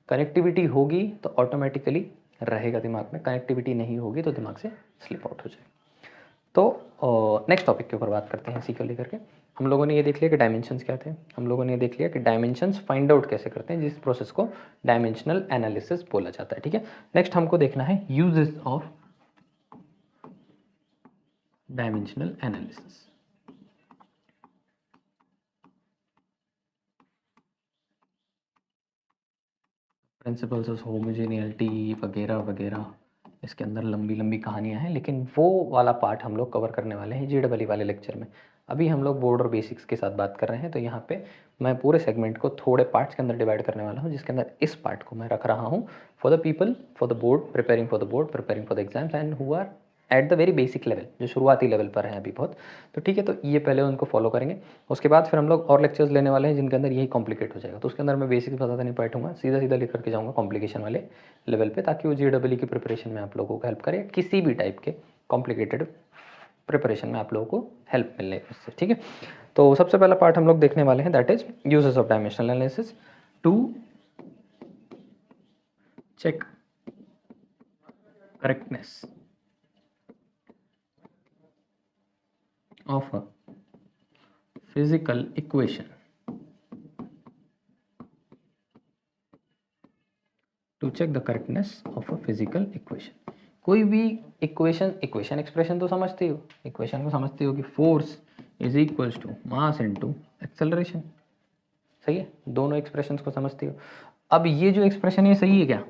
Speaker 1: Connectivity होगी तो ऑटोमेटिकली रहेगा दिमाग में, कनेक्टिविटी नहीं होगी तो दिमाग से स्लिप आउट हो जाएगा। तो नेक्स्ट टॉपिक के ऊपर बात करते हैं इसी को लेकर के। हम लोगों ने ये देख लिया कि डायमेंशंस क्या थे, हम लोगों ने ये देख लिया कि डायमेंशंस फाइंड आउट कैसे करते हैं, जिस प्रोसेस को डायमेंशनल एनालिसिस बोला जाता है, ठीक है। नेक्स्ट हमको देखना है uses of dimensional analysis. Principles of homogeneity वगैरह वगैरह, इसके अंदर लंबी लंबी कहानियाँ हैं, लेकिन वो वाला पार्ट हम लोग कवर करने वाले हैं JEE वाले लेक्चर में। अभी हम लोग बोर्ड और बेसिक्स के साथ बात कर रहे हैं, तो यहाँ पे मैं पूरे सेगमेंट को थोड़े पार्ट्स के अंदर डिवाइड करने वाला हूँ, जिसके अंदर इस पार्ट को मैं रख रहा हूँ for the people, for the board, preparing for the board, preparing for the exams and who are at the very basic level, जो शुरुआती लेवल पर हैं अभी बहुत। तो ठीक है, तो ये पहले उनको फॉलो करेंगे। उसके बाद फिर हम लोग और लेक्चर्स लेने वाले हैं जिनके अंदर यही कॉम्प्लिकेट हो जाएगा, तो उसके अंदर मैं बेसिक्स बताता नहीं बैठूंगा, सीधा सीधा लेकर के जाऊँगा कॉम्प्लिकेशन वाले लेवल पे, ताकि वो JEE की प्रिपरेशन में आप लोगों को हेल्प करे, किसी भी टाइप के कॉम्प्लिकेटेड प्रिपरेशन में आप लोगों को हेल्प मिलने उससे। ठीक है, तो सबसे पहला पार्ट हम लोग देखने वाले हैं, that is uses of dimensional analysis to check correctness of a physical equation to check the correctness of a physical equation। कोई भी इक्वेशन एक्सप्रेशन तो समझते हो, इक्वेशन को समझते हो कि force is equals to mass into acceleration, सही है, दोनों एक्सप्रेशंस को समझते हो। अब ये जो एक्सप्रेशन है सही है क्या?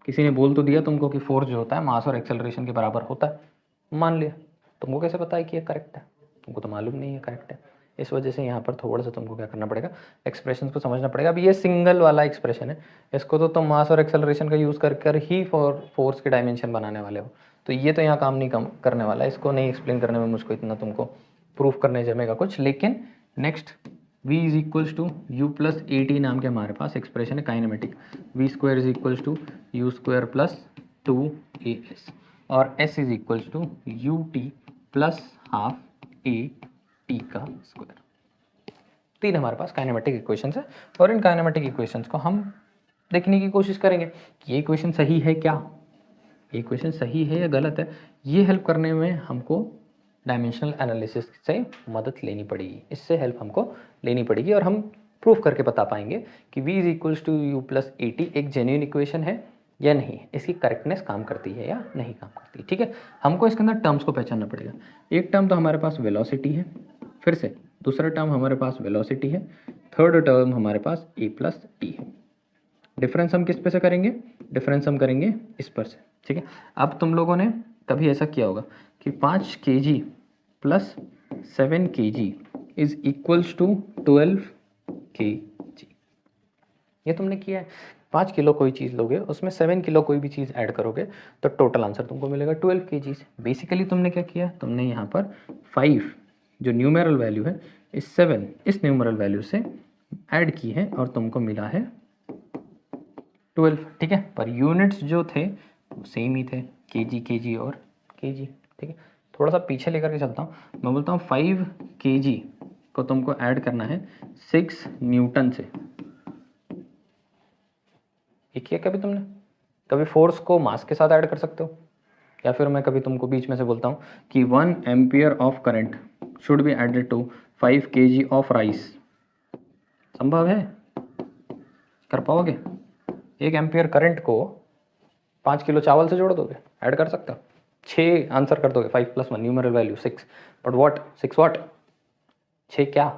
Speaker 1: किसी ने बोल तो दिया तुमको कि फोर्स जो होता है मास और एक्सेलरेशन के बराबर होता है, मान लिया, तुमको कैसे पता है कि ये करेक्ट है? तुमको तो मालूम नहीं है करेक्ट है। इस वजह से यहाँ पर थोड़ा सा तुमको क्या करना पड़ेगा, एक्सप्रेशन को समझना पड़ेगा। अब ये सिंगल वाला एक्सप्रेशन है, इसको तो तुम मास और एक्सेलरेशन का यूज़ कर कर ही फोर्स के डायमेंशन बनाने वाले हो, तो ये तो यहाँ काम नहीं करने वाला, इसको नहीं एक्सप्लेन करने में मुझको इतना तुमको प्रूफ करने जमेगा कुछ। लेकिन next v is equals to U plus A T नाम के हमारे पास एक्सप्रेशन है kinematic, V square is equals to U square plus 2as, और s is equals to U T plus half A T का स्क्वायर। तीन हमारे पास kinematic equations है, और इन काइनेमेटिक इक्वेशंस को हम देखने की कोशिश करेंगे कि ये इक्वेशन सही है क्या, ये इक्वेशन सही है या गलत है। ये हेल्प करने में हमको डायमेंशनल एनालिसिस से मदद लेनी पड़ेगी, इससे हेल्प हमको लेनी पड़ेगी, और हम प्रूफ करके बता पाएंगे कि v is equals to U plus A T एक जेन्युइन इक्वेशन है या नहीं, इसकी करेक्टनेस काम करती है या नहीं काम करती। ठीक है, हमको इसके अंदर टर्म्स को पहचानना पड़ेगा। एक टर्म तो हमारे पास वेलोसिटी है, फिर से दूसरा टर्म हमारे पास वेलोसिटी है, थर्ड टर्म हमारे पास ए प्लस टी है। डिफरेंस हम किस पे से करेंगे? डिफरेंस हम करेंगे इस पर से। ठीक है, अब तुम लोगों ने कभी ऐसा किया होगा कि 5 kg plus 7 kg is equals to 12 kg, ये तुमने किया है। 5 किलो कोई चीज़ लोगे, उसमें 7 किलो कोई भी चीज़ ऐड करोगे, तो टोटल आंसर तुमको मिलेगा 12 kg। बेसिकली तुमने क्या किया, तुमने यहाँ पर 5 जो न्यूमेरल वैल्यू है इस 7 इस न्यूमेरल वैल्यू से ऐड की है, और तुमको मिला है 12। ठीक है, पर यूनिट्स जो थे वो सेम ही थे, kg और kg। ठीक है, थोड़ा सा पीछे लेकर के चलता हूँ, मैं बोलता हूँ 5 kg को तुमको ऐड करना है 6 न्यूटन से। ये किया कभी तुमने? कभी फोर्स को मास के साथ ऐड कर सकते हो, या फिर मैं कभी तुमको बीच में से बोलता हूँ कि 1 ampere of current should be added to 5 kg of rice, संभव है? कर पाओगे? 1 एम्पियर करंट को 5 किलो चावल से जोड़ दोगे, ऐड कर सकते हो? 6 आंसर कर दोगे, 5 + 1 numeral value 6, but what 6 what 6 क्या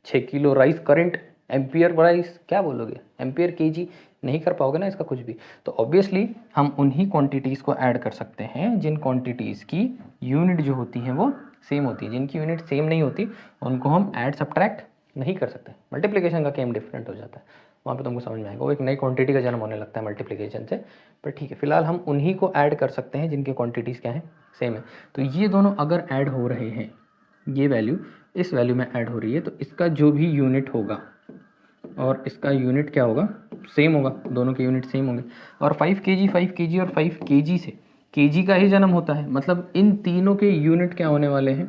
Speaker 1: 6 kilo rice current, ampere rice क्या बोलोगे, एम्पियर केजी नहीं कर पाओगे ना इसका कुछ भी। तो ऑब्वियसली हम उन्हीं क्वांटिटीज़ को ऐड कर सकते हैं जिन क्वांटिटीज़ की यूनिट जो होती है वो सेम होती है। जिनकी यूनिट सेम नहीं होती उनको हम ऐड सब्ट्रैक्ट नहीं कर सकते। मल्टीप्लिकेशन का गेम डिफरेंट हो जाता है, वहाँ पे तुमको समझ में आएगा, वो एक नई क्वांटिटी का जन्म होने लगता है मल्टीप्लिकेशन से। पर ठीक है, फिलहाल हम उन्हीं को ऐड कर सकते हैं जिनकी क्वांटिटीज़ क्या है, सेम है। तो ये दोनों अगर ऐड हो रहे हैं, ये वैल्यू इस वैल्यू में ऐड हो रही है, तो इसका जो भी यूनिट होगा और इसका यूनिट क्या होगा, सेम होगा, दोनों के यूनिट सेम होंगे। और 5 kg और 5 kg से kg का ही जन्म होता है, मतलब इन तीनों के यूनिट क्या होने वाले हैं,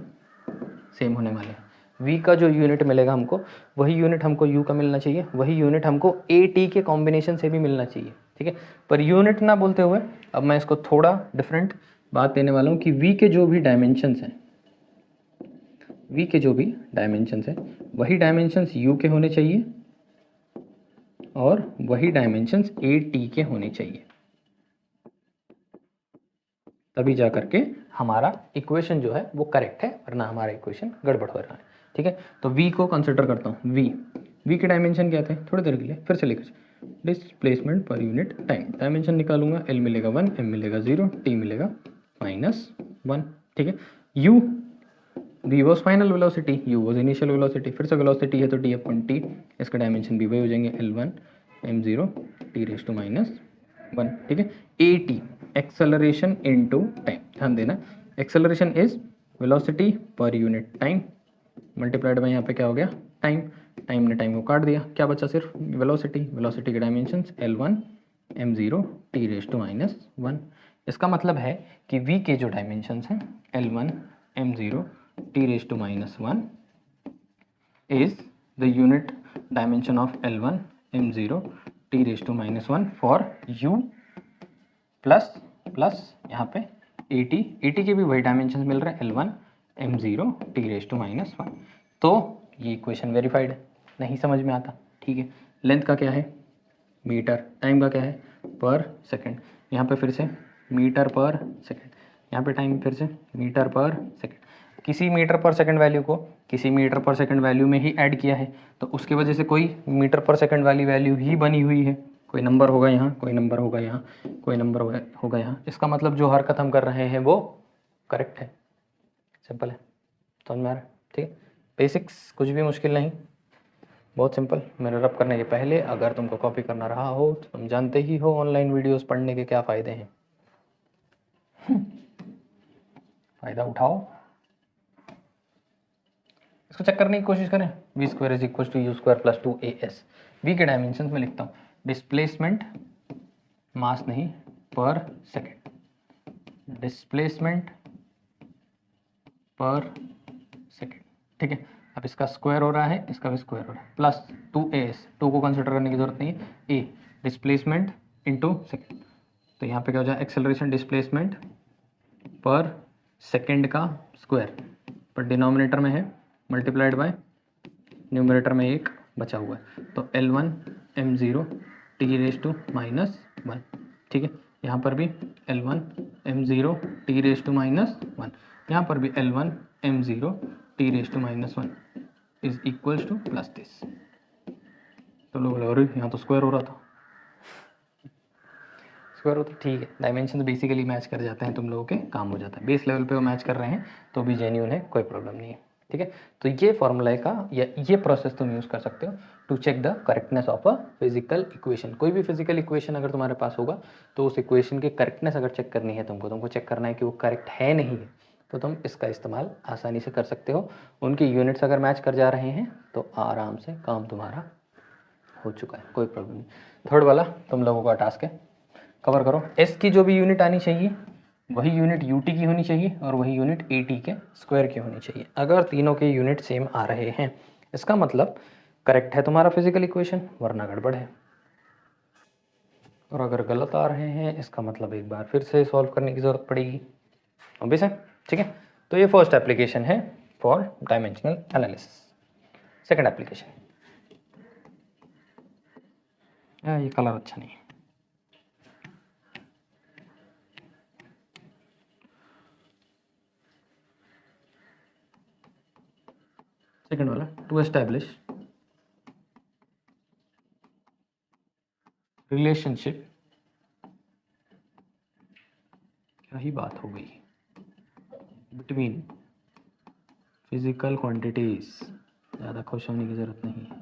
Speaker 1: सेम होने वाले हैं। v का जो यूनिट मिलेगा हमको, वही यूनिट हमको u का मिलना चाहिए, वही यूनिट हमको a t के कॉम्बिनेशन से भी मिलना चाहिए। ठीक है, पर यूनिट ना बोलते हुए अब मैं इसको थोड़ा डिफरेंट बात देने वाला हूँ कि v के जो भी डायमेंशंस हैं, v के जो भी डायमेंशंस हैं वही डायमेंशंस u के होने चाहिए, और वही डायमेंशंस ए टी के होने चाहिए, तभी जा करके हमारा इक्वेशन जो है वो करेक्ट है, वरना हमारा इक्वेशन गड़बड़ हो रहा है। ठीक है, तो v को कंसिडर करता हूँ, v के डायमेंशन क्या थे, थोड़ी देर के लिए फिर से लिख, डिस्प्लेसमेंट पर यूनिट टाइम। डायमेंशन निकालूंगा, L मिलेगा 1, M मिलेगा 0, T मिलेगा -1। ठीक है, U V was final velocity, U was initial velocity, फिर से वेलोसिटी है तो D अपॉन T, इसका डायमेंशन भी वही हो जाएंगे L1 M0 T⁻1। ठीक है, AT एक्सेलरेशन इनटू टाइम, ध्यान देना एक्सेलरेशन इज वेलोसिटी पर यूनिट टाइम मल्टीप्लाइड बाय यहाँ पे क्या हो गया टाइम, टाइम ने टाइम को काट दिया, क्या बचा सिर्फ वेलोसिटी, वेलोसिटी के डायमेंशंस L1 M0 T⁻1। इसका मतलब है कि v के जो डायमेंशंस हैं L1 M0 T⁻1 is the unit dimension of L1 M0 T⁻1 for u plus यहाँ पे AT के भी वही डायमेंशन मिल रहे हैं L1 M0 T⁻1। तो ये इक्वेशन वेरीफाइड है, नहीं समझ में आता। ठीक है, लेंथ का क्या है मीटर, टाइम का क्या है पर सेकंड, यहाँ पे फिर से मीटर पर सेकंड, यहाँ पे टाइम फिर से मीटर पर सेकंड। किसी मीटर पर सेकंड वैल्यू को किसी मीटर पर सेकंड वैल्यू में ही ऐड किया है तो उसकी वजह से कोई मीटर पर सेकंड वाली वैल्यू ही बनी हुई है, कोई नंबर होगा यहाँ, कोई नंबर होगा यहाँ, कोई नंबर होगा यहाँ। इसका मतलब जो हरकत हम कर रहे हैं वो करेक्ट है, सिंपल है, समझ में आ रहा है। ठीक है, बेसिक्स कुछ भी मुश्किल नहीं, बहुत सिंपल। मेरे रब करने के पहले अगर तुमको कॉपी करना रहा हो तो तुम जानते ही हो ऑनलाइन वीडियोस पढ़ने के क्या फ़ायदे हैं। फ़ायदा उठाओ, इसको चेक करने की कोशिश करें। v² = u² + 2as। v के डायमेंशन में लिखता हूँ डिस्प्लेसमेंट, मास नहीं, पर सेकेंड, डिस्प्लेसमेंट पर सेकेंड। ठीक है, अब इसका स्क्वायर हो रहा है, इसका भी स्क्वायर हो रहा है, प्लस 2as, 2 को कंसिडर करने की जरूरत नहीं है, a डिस्प्लेसमेंट इनटू सेकेंड। तो यहाँ पे क्या हो जाए एक्सेलरेशन डिस्प्लेसमेंट पर सेकेंड का स्क्वायर, पर डिनोमिनेटर में है मल्टीप्लाइड बाय न्यूमरेटर में 1 बचा हुआ है, तो L1 M0 T⁻1। ठीक है, यहाँ पर भी L1 M0 T⁻1, यहाँ पर भी L1 M0 T⁻1 is equals two plus this. तो लोग बोले अरे यहाँ तो स्क्वायर हो रहा था, स्क्वायर होता ठीक है, डायमेंशन बेसिकली मैच कर जाते हैं, तुम लोगों के काम हो जाता है, बेस लेवल पे वो मैच कर रहे हैं तो भी जेन्यून है, कोई प्रॉब्लम नहीं है। ठीक है, तो ये फॉर्मूला का या ये प्रोसेस तुम यूज़ कर सकते हो to check the correctness of a physical equation. कोई भी फिजिकल इक्वेशन अगर तुम्हारे पास होगा तो उस इक्वेशन की करेक्टनेस अगर चेक करनी है तुमको चेक करना है कि वो करेक्ट है नहीं है, तो तुम इसका इस्तेमाल आसानी से कर सकते हो। उनकी यूनिट्स अगर मैच कर जा रहे हैं तो आराम से काम तुम्हारा हो चुका है, कोई प्रॉब्लम नहीं। थर्ड वाला तुम लोगों का टास्क है, कवर करो। एस की जो भी यूनिट आनी चाहिए वही यूनिट यूटी की होनी चाहिए और वही यूनिट एटी के स्क्वायर की होनी चाहिए। अगर तीनों के यूनिट सेम आ रहे हैं इसका मतलब करेक्ट है तुम्हारा फिजिकल इक्वेशन, वरना गड़बड़ है। और अगर गलत आ रहे हैं इसका मतलब एक बार फिर से सॉल्व करने की ज़रूरत पड़ेगी, ऑब्वियस है। ठीक है, तो ये फर्स्ट एप्लीकेशन है for dimensional analysis. Second application, ये कलर अच्छा नहीं है, सेकेंड वाला टू एस्टैब्लिश रिलेशनशिप, क्या ही बात हो गई, बिटवीन फिजिकल क्वांटिटीज, ज़्यादा खुश होने की ज़रूरत नहीं है।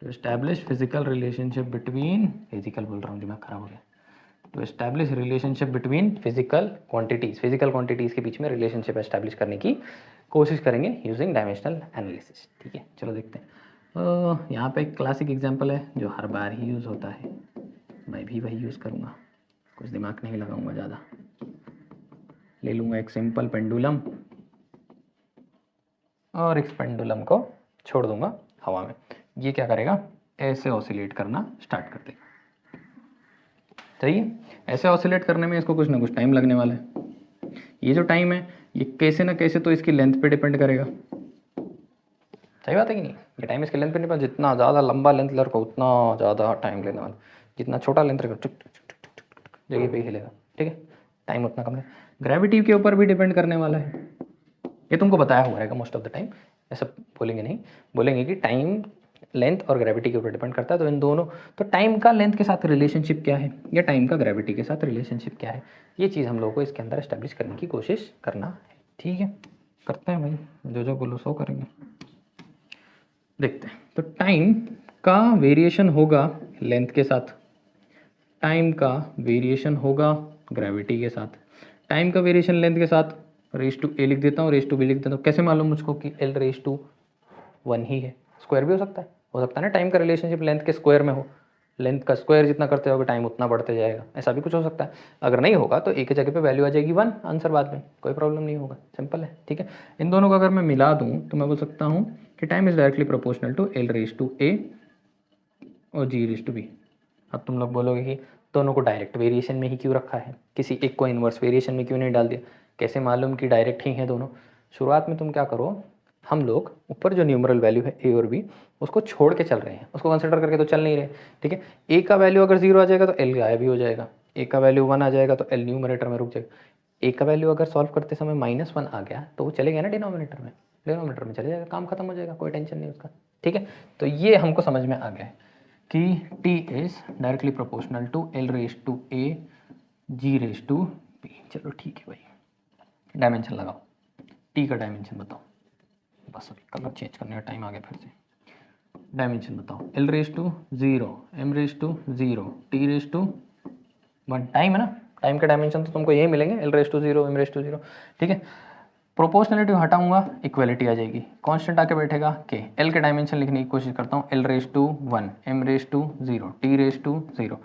Speaker 1: To establish physical relationship between, physical बोल रहा हूँ दिमाग खराब हो गया, to establish relationship between physical quantities के बीच में रिलेशनशिप एस्टैब्लिश करने की कोशिश करेंगे यूजिंग डायमेंशनल एनालिसिस। ठीक है, चलो देखते हैं। यहाँ पे एक क्लासिक एग्जांपल है जो हर बार ही यूज़ होता है, मैं भी वही यूज़ करूँगा, कुछ दिमाग नहीं लगाऊंगा ज़्यादा। ले लूँगा एक सिंपल पेंडुलम और इस पेंडुलम को छोड़ दूंगा हवा में, ये क्या करेगा ऐसे ऑसिलेट करना स्टार्ट कर देगा। सही है, ऐसे ऑसिलेट करने में इसको कुछ ना कुछ टाइम लगने वाला है। ये जो टाइम है ये कैसे ना कैसे तो इसकी लेंथ पे डिपेंड करेगा, सही बात है कि नहीं। ये टाइम इसके लेंथ पे डिपेंड, जितना ज़्यादा लंबा लेंथ लड़का उतना ज़्यादा टाइम लेने वाला, जितना छोटा लेंथ रहेगा जगह पे हिलेगा। ठीक है, टाइम उतना कम है। ग्रेविटी के ऊपर भी डिपेंड करने वाला है, ये तुमको बताया हुआ रहेगा मोस्ट ऑफ द टाइम। ऐसा बोलेंगे नहीं, बोलेंगे कि टाइम लेंथ और ग्रेविटी के ऊपर डिपेंड करता है। तो इन दोनों, तो टाइम का लेंथ के साथ रिलेशनशिप क्या है या टाइम का ग्रेविटी के साथ रिलेशनशिप क्या है, ये चीज़ हम लोगों को इसके अंदर एस्टेब्लिश करने की कोशिश करना है। ठीक है, करते हैं भाई, जो बोलो सो करेंगे। देखते हैं, तो टाइम का वेरिएशन होगा लेंथ के साथ, टाइम का वेरिएशन होगा ग्रेविटी के साथ। टाइम का वेरिएशन लेंथ के साथ रेस टू ए लिख देता हूँ, रेस टू बी लिख देता हूँ। कैसे मालूम मुझको कि एल रेस टू 1 ही है? स्क्वायर भी हो सकता है ना टाइम का रिलेशनशिप लेंथ के स्क्वायर में हो, लेंथ का स्क्वायर जितना करते होगे टाइम उतना बढ़ते जाएगा, ऐसा भी कुछ हो सकता है। अगर नहीं होगा तो एक ही जगह पे वैल्यू आ जाएगी 1, आंसर बाद में, कोई प्रॉब्लम नहीं होगा, सिंपल है। ठीक है, इन दोनों को अगर मैं मिला दूँ तो मैं बोल सकता हूँ कि time is directly proportional to L raise to A और जी रेस टू बी। अब तुम लोग बोलोगे कि दोनों को डायरेक्ट वेरिएशन में ही क्यों रखा है, किसी एक को इन्वर्स वेरिएशन में क्यों नहीं डाल दिया? कैसे मालूम कि डायरेक्ट ही हैं दोनों? शुरुआत में तुम क्या करो, हम लोग ऊपर जो न्यूमरल वैल्यू है ए और बी उसको छोड़ के चल रहे हैं, उसको कंसिडर करके तो चल नहीं रहे। ठीक है, ए का वैल्यू अगर 0 आ जाएगा तो एल गायब भी हो जाएगा, ए का वैल्यू 1 आ जाएगा तो एल न्यूमरेटर में रुक जाएगा। ए का वैल्यू अगर सॉल्व करते समय -1 आ गया तो वो चलेगा ना डिनोमिनेटर में, डिनोमिनेटर में चले जाएगा, काम खत्म हो जाएगा, कोई टेंशन नहीं उसका। ठीक है, तो ये हमको समझ में आ गया है कि t is directly proportional to l raise to a g raise to b। चलो ठीक है भाई, डायमेंशन लगाओ, t का डायमेंशन बताओ। बस अभी कलर चेंज करने का टाइम आ गया फिर से। डायमेंशन बताओ, l raise to 0, m raise to 0, t raise to 1। Time है ना, टाइम के डायमेंशन तो तुमको यही मिलेंगे, l raise to 0, m raise to 0। ठीक है, प्रोपोर्शनलिटी हटाऊंगा, इक्वलिटी आ जाएगी, कांस्टेंट आके बैठेगा के। एल के डायमेंशन लिखने की कोशिश करता हूँ, L raise to 1, M raise to 0, T raise to 0,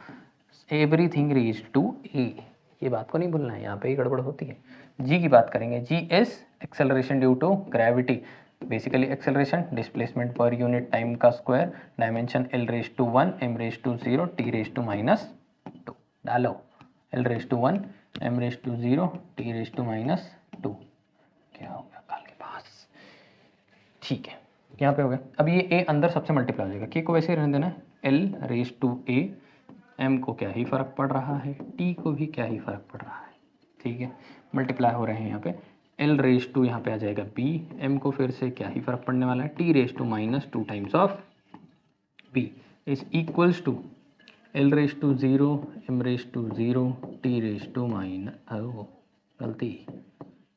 Speaker 1: everything raise to A. ये बात को नहीं भूलना है, यहाँ पे ही गड़बड़ होती है। जी की बात करेंगे, G is acceleration due to gravity, basically acceleration displacement पर यूनिट टाइम का square, dimension L raise to 1, M raise to 0, T raise to -2। डालो, L raise to 1, M raise to 0, T raise to -2। क्या हो गया काल के पास? ठीक है, यहाँ पे हो गया। अब ये ए अंदर सबसे मल्टीप्लाई हो जाएगा, के को वैसे ही रहने देना है, L raise to A, M को क्या ही फर्क पड़ रहा है, टी को भी क्या ही फर्क पड़ रहा है। ठीक है, मल्टीप्लाई हो रहे हैं यहाँ पे, एल रेस टू यहाँ पे आ जाएगा बी, एम को फिर से क्या ही फर्क पड़ने वाला है, T raise to -2 times of B is equals to L raise to 0, M raise to 0, T raise to गलती,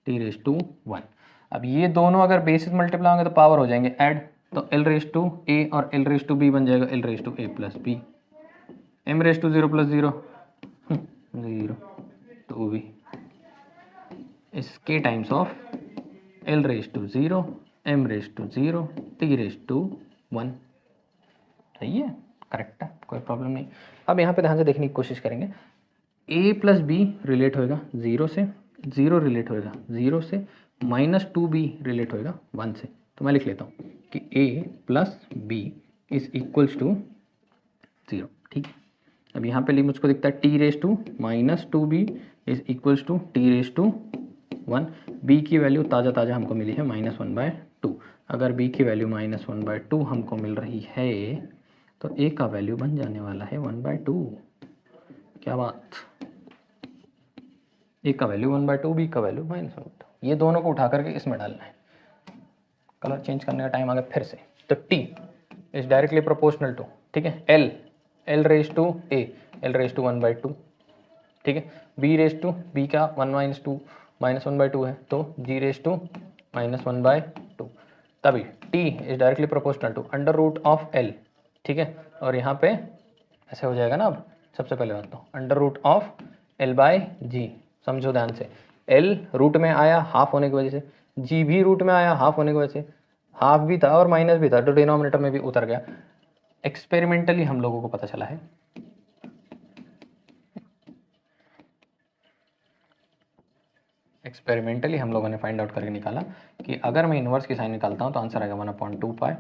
Speaker 1: टी रेस टू 1। अब ये दोनों अगर बेसिस मल्टीप्लाई होंगे तो पावर हो जाएंगे ऐड, तो एल रेस टू ए और एल रेस टू बी बन जाएगा L raise to A plus B, M raise to 0 + 0 0 to B इसके times of L raise to 0, M raise to 0, T raise to 1। सही है, correct है, कोई problem नहीं। अब यहाँ पे ध्यान से देखने की कोशिश करेंगे, a प्लस बी रिलेट होएगा 0 से, 0 रिलेट होएगा 0 से, -2b रिलेट होएगा 1 से। तो मैं लिख लेता हूँ कि a plus B is equals to 0। ठीक है, अब यहाँ पे मुझको दिखता है t raise to -2b is equals to t raise to 1। b की वैल्यू ताज़ा ताज़ा हमको मिली है -1/2। अगर b की वैल्यू -1/2 हमको मिल रही है तो a का वैल्यू बन जाने वाला है 1/2। क्या बात, ए का वैल्यू 1/2, बी का वैल्यू -1/2। ये दोनों को उठा करके इसमें डालना है। कलर चेंज करने का टाइम आ गया फिर से। तो T is directly proportional to, ठीक है, L raise to a, L raise to 1/2। ठीक है, बी रेस टू, बी का 1/2 है तो जी रेस टू -1/2। तभी T is directly proportional to √(L). ठीक है, और यहाँ पे ऐसे हो जाएगा ना। अब सबसे पहले बात तो √(L/G). समझो ध्यान से, L रूट में आया हाफ होने की वजह से, G भी रूट में आया हाफ होने की वजह से, हाफ भी था और माइनस भी था तो डिनोमिनेटर में भी उतर गया। एक्सपेरिमेंटली हम लोगों को पता चला है, एक्सपेरिमेंटली हम लोगों ने फाइंड आउट करके निकाला कि अगर मैं इन्वर्स की साइन निकालता हूँ तो आंसर आएगा 1/2 पाई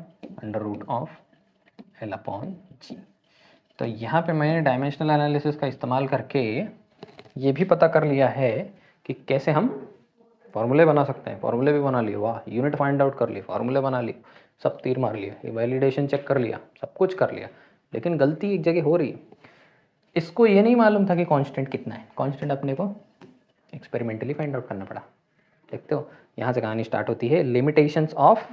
Speaker 1: √(L/G). तो यहाँ पे मैंने डायमेंशनल एनालिसिस का इस्तेमाल करके ये भी पता कर लिया है कि कैसे हम फॉर्मूले बना सकते हैं। फॉर्मूले भी बना लिए, वाह, यूनिट फाइंड आउट कर लिए, फॉर्मूले बना लिए, सब तीर मार लिया, वैलिडेशन चेक कर लिया, सब कुछ कर लिया, लेकिन गलती एक जगह हो रही है। इसको ये नहीं मालूम था कि कांस्टेंट कितना है। कांस्टेंट अपने को एक्सपेरिमेंटली फाइंड आउट करना पड़ा। देखते हो, यहाँ से कहानी स्टार्ट होती है, लिमिटेशंस ऑफ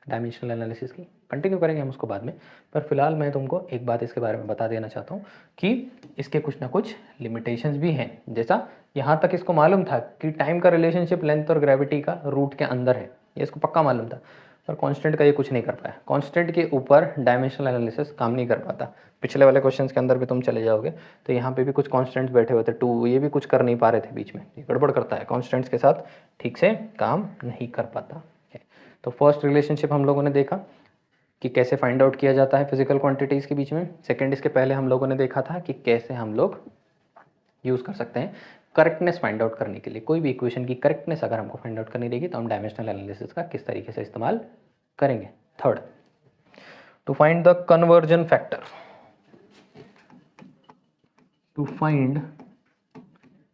Speaker 1: डायमेंशनल एनालिसिस की, कंटिन्यू करेंगे हम उसको बाद में। पर फिलहाल मैं तुमको एक बात इसके बारे में बता देना चाहता हूँ कि इसके कुछ ना कुछ लिमिटेशंस भी हैं। जैसा यहाँ तक इसको मालूम था कि टाइम का रिलेशनशिप लेंथ और ग्रेविटी का रूट के अंदर है, ये इसको पक्का मालूम था, पर कांस्टेंट का ये कुछ नहीं कर पाया। कांस्टेंट के ऊपर डायमेंशनल एनालिसिस काम नहीं कर पाता। पिछले वाले क्वेश्चंस के अंदर भी तुम चले जाओगे तो यहाँ पे भी कुछ कांस्टेंट्स बैठे हुए थे 2, ये भी कुछ कर नहीं पा रहे थे बीच में, ये गड़बड़ करता है, कांस्टेंट्स के साथ ठीक से काम नहीं कर पाता है। तो फर्स्ट रिलेशनशिप हम लोगों ने देखा कि कैसे फाइंड आउट किया जाता है फिजिकल क्वांटिटीज़ के बीच में। सेकेंड, इसके पहले हम लोगों ने देखा था कि कैसे हम लोग यूज़ कर सकते हैं करेक्टनेस फाइंड आउट करने के लिए। कोई भी इक्वेशन की करेक्टनेस अगर हमको फाइंड आउट करनी रहेगी तो हम डायमेंशनल एनालिसिस का किस तरीके से इस्तेमाल करेंगे। Third, to find the conversion factor, to find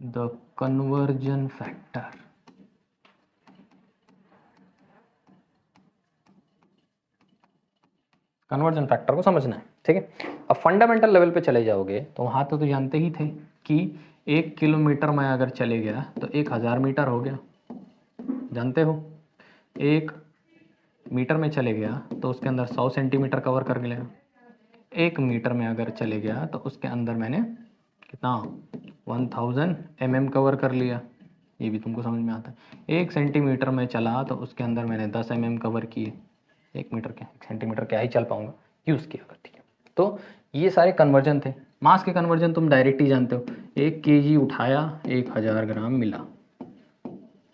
Speaker 1: the conversion factor, conversion factor को समझना है, ठीक है। अब फंडामेंटल लेवल पे चले जाओगे तो वहाँ तो जानते ही थे कि 1 किलोमीटर में अगर चले गया तो 1000 मीटर हो गया, जानते हो। 1 मीटर में चले गया तो उसके अंदर 100 सेंटीमीटर कवर कर लेगा। 1 मीटर में अगर चले गया तो उसके अंदर मैंने कितना 1000 mm कवर कर लिया, ये भी तुमको समझ में आता है। 1 सेंटीमीटर में चला तो उसके अंदर मैंने 10 mm कवर किए। 1 मीटर क्या 1 सेंटीमीटर क्या ही चल पाऊंगा, यूज़ किया अगर, ठीक है। तो ये सारे कन्वर्जन थे। मास के कन्वर्जन तुम डायरेक्ट ही जानते हो, 1 kg उठाया 1000 ग्राम मिला,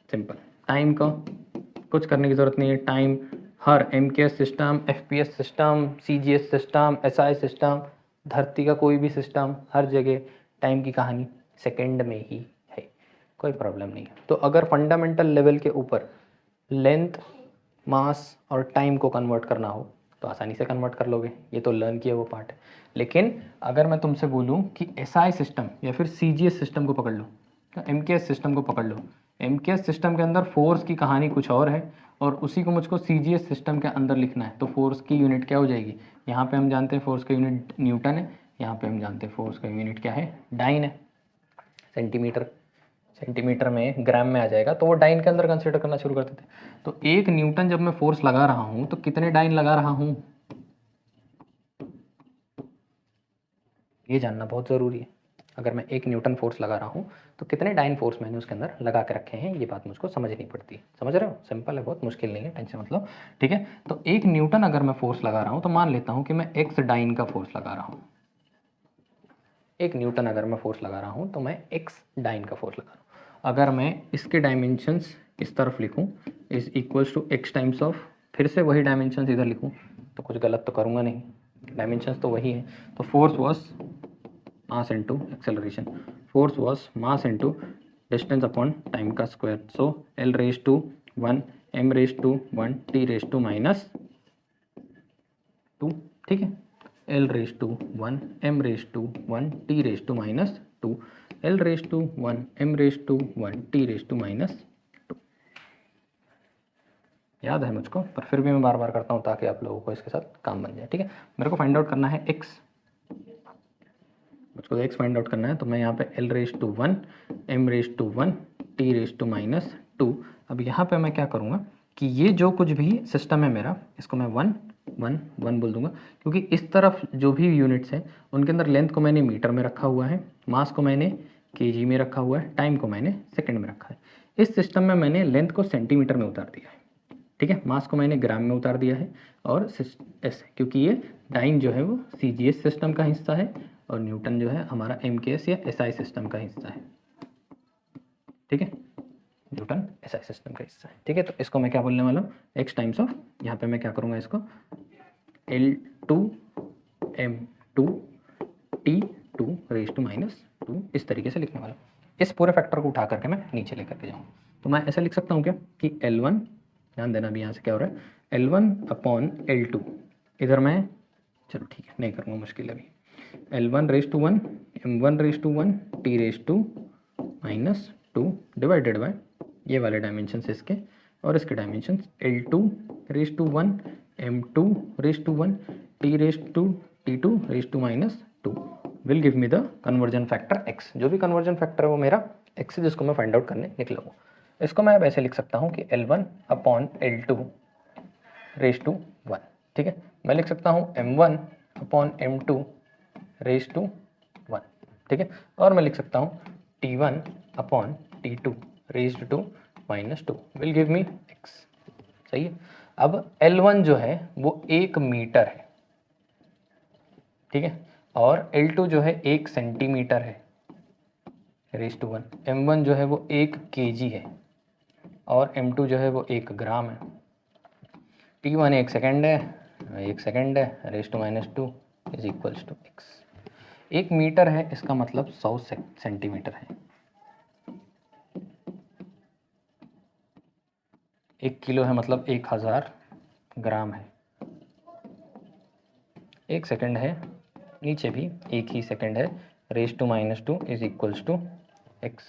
Speaker 1: सिंपल। टाइम का कुछ करने की ज़रूरत नहीं है, टाइम हर MKS system, FPS system, CGS system, SI system, धरती का कोई भी सिस्टम, हर जगह टाइम की कहानी सेकेंड में ही है, कोई प्रॉब्लम नहीं है। तो अगर फंडामेंटल लेवल के ऊपर लेंथ, मास और टाइम को कन्वर्ट करना हो तो आसानी से कन्वर्ट कर लोगे, ये तो लर्न किया वो पार्ट है। लेकिन अगर मैं तुमसे बोलूँ कि SI सिस्टम या फिर CGS सिस्टम को पकड़ लो, तो MKS सिस्टम को पकड़ लो, MKS सिस्टम के अंदर फोर्स की कहानी कुछ और है और उसी को मुझको CGS सिस्टम के अंदर लिखना है। तो फोर्स की यूनिट क्या हो जाएगी, यहाँ पे हम जानते हैं फोर्स का यूनिट न्यूटन है, यहाँ पे हम जानते हैं फोर्स का यूनिट क्या है, डाइन है, सेंटीमीटर। सेंटीमीटर में ग्राम में आ जाएगा तो वो डाइन के अंदर कंसिडर करना शुरू कर देते हैं। तो 1 न्यूटन जब मैं फोर्स लगा रहा हूँ तो कितने डाइन लगा रहा हूँ, ये जानना बहुत ज़रूरी है। अगर मैं 1 न्यूटन फोर्स लगा रहा हूँ तो कितने डाइन फोर्स मैंने उसके अंदर लगा के रखे हैं, ये बात मुझको समझनी पड़ती है। समझ रहे हो, सिंपल है, बहुत मुश्किल नहीं है, टेंशन मत लो, ठीक है। तो 1 न्यूटन अगर मैं फोर्स लगा रहा हूँ तो मान लेता हूँ कि मैं x डाइन का फोर्स लगा रहा हूँ। 1 न्यूटन अगर मैं फोर्स लगा रहा हूँ तो मैं x डाइन का फोर्स लगा रहा हूँ। अगर मैं इसके डायमेंशंस इस तरफ लिखूँ is equals to x times of, फिर से वही डायमेंशंस इधर लिखूँ तो कुछ गलत तो करूँगा नहीं, डायमेंशंस तो वही है। तो force was mass into acceleration, force was mass into distance upon time का square, so L raise to 1 M raise to 1 T raise to minus 2, ठीक है। L raise to 1 M raise to 1 T raise to minus 2, L raise to 1 M raise to 1 T raise to minus 2, याद है मुझको, पर फिर भी मैं बार बार करता हूँ ताकि आप लोगों को इसके साथ काम बन जाए, ठीक है। मेरे को फाइंड आउट करना है x, मुझको x फाइंड आउट करना है, तो मैं यहाँ पे L raise to 1 M raise to 1 T raise to minus 2। अब यहाँ पे मैं क्या करूँगा कि ये जो कुछ भी सिस्टम है मेरा, इसको मैं 1 1 1 बोल दूंगा, क्योंकि इस तरफ जो भी यूनिट्स हैं उनके अंदर लेंथ को मैंने मीटर में रखा हुआ है, मास को मैंने kg में रखा हुआ है, टाइम को मैंने सेकेंड में रखा है। इस सिस्टम में मैंने लेंथ को सेंटीमीटर में उतार दिया है, ठीक है। मास को मैंने ग्राम में उतार दिया है और एस, क्योंकि ये डाइन जो है वो CGS सिस्टम का हिस्सा है और न्यूटन जो है हमारा MKS या SI सिस्टम का हिस्सा है, ठीक है। न्यूटन SI सिस्टम का हिस्सा है, ठीक है। तो इसको मैं क्या बोलने वाला हूँ, x टाइम्स ऑफ, यहाँ पे मैं क्या करूँगा इसको L2 M2 T2 raise to minus 2, इस तरीके से लिखने वाला हूँ। इस पूरे फैक्टर को उठा करके मैं नीचे लेकर के जाऊँ तो मैं ऐसा लिख सकता हूँ क्या कि L1, ध्यान देना भी यहाँ से क्या हो रहा है, L1 अपॉन L2, इधर मैं, चलो ठीक है नहीं करूँगा मुश्किल अभी, L1 raise to 1 M1 raise to 1 T raise to minus 2 divided by ये वाले डायमेंशन इसके और इसके dimension L2 raise to 1 M2 raise to 1 T raise to T2 raise to minus 2 will give me the conversion factor x। जो भी conversion factor है वो मेरा x है, जिसको मैं फाइंड आउट करने निकला हूँ। इसको मैं अब ऐसे लिख सकता हूँ कि L1 upon L2 raise to 1, ठीक है। मैं लिख सकता हूँ m1 upon m2 raise to 1, ठीक है। और मैं लिख सकता हूँ t1 upon t2 raise to -2 will give me x, सही है। अब L1 जो है वो 1 मीटर है, ठीक है, और L2 जो है 1 सेंटीमीटर है रेज टू 1। M1 जो है वो 1 kg है और M2 जो है वो 1 ग्राम है। T1 1 सेकेंड है, 1 सेकेंड है, raise to -2 is equals to x। 1 metre है, इसका मतलब 100 सेंटीमीटर है। 1 किलो है मतलब 1000 ग्राम है। 1 सेकेंड है, नीचे भी 1 ही सेकेंड है, raise to -2 is equals to x।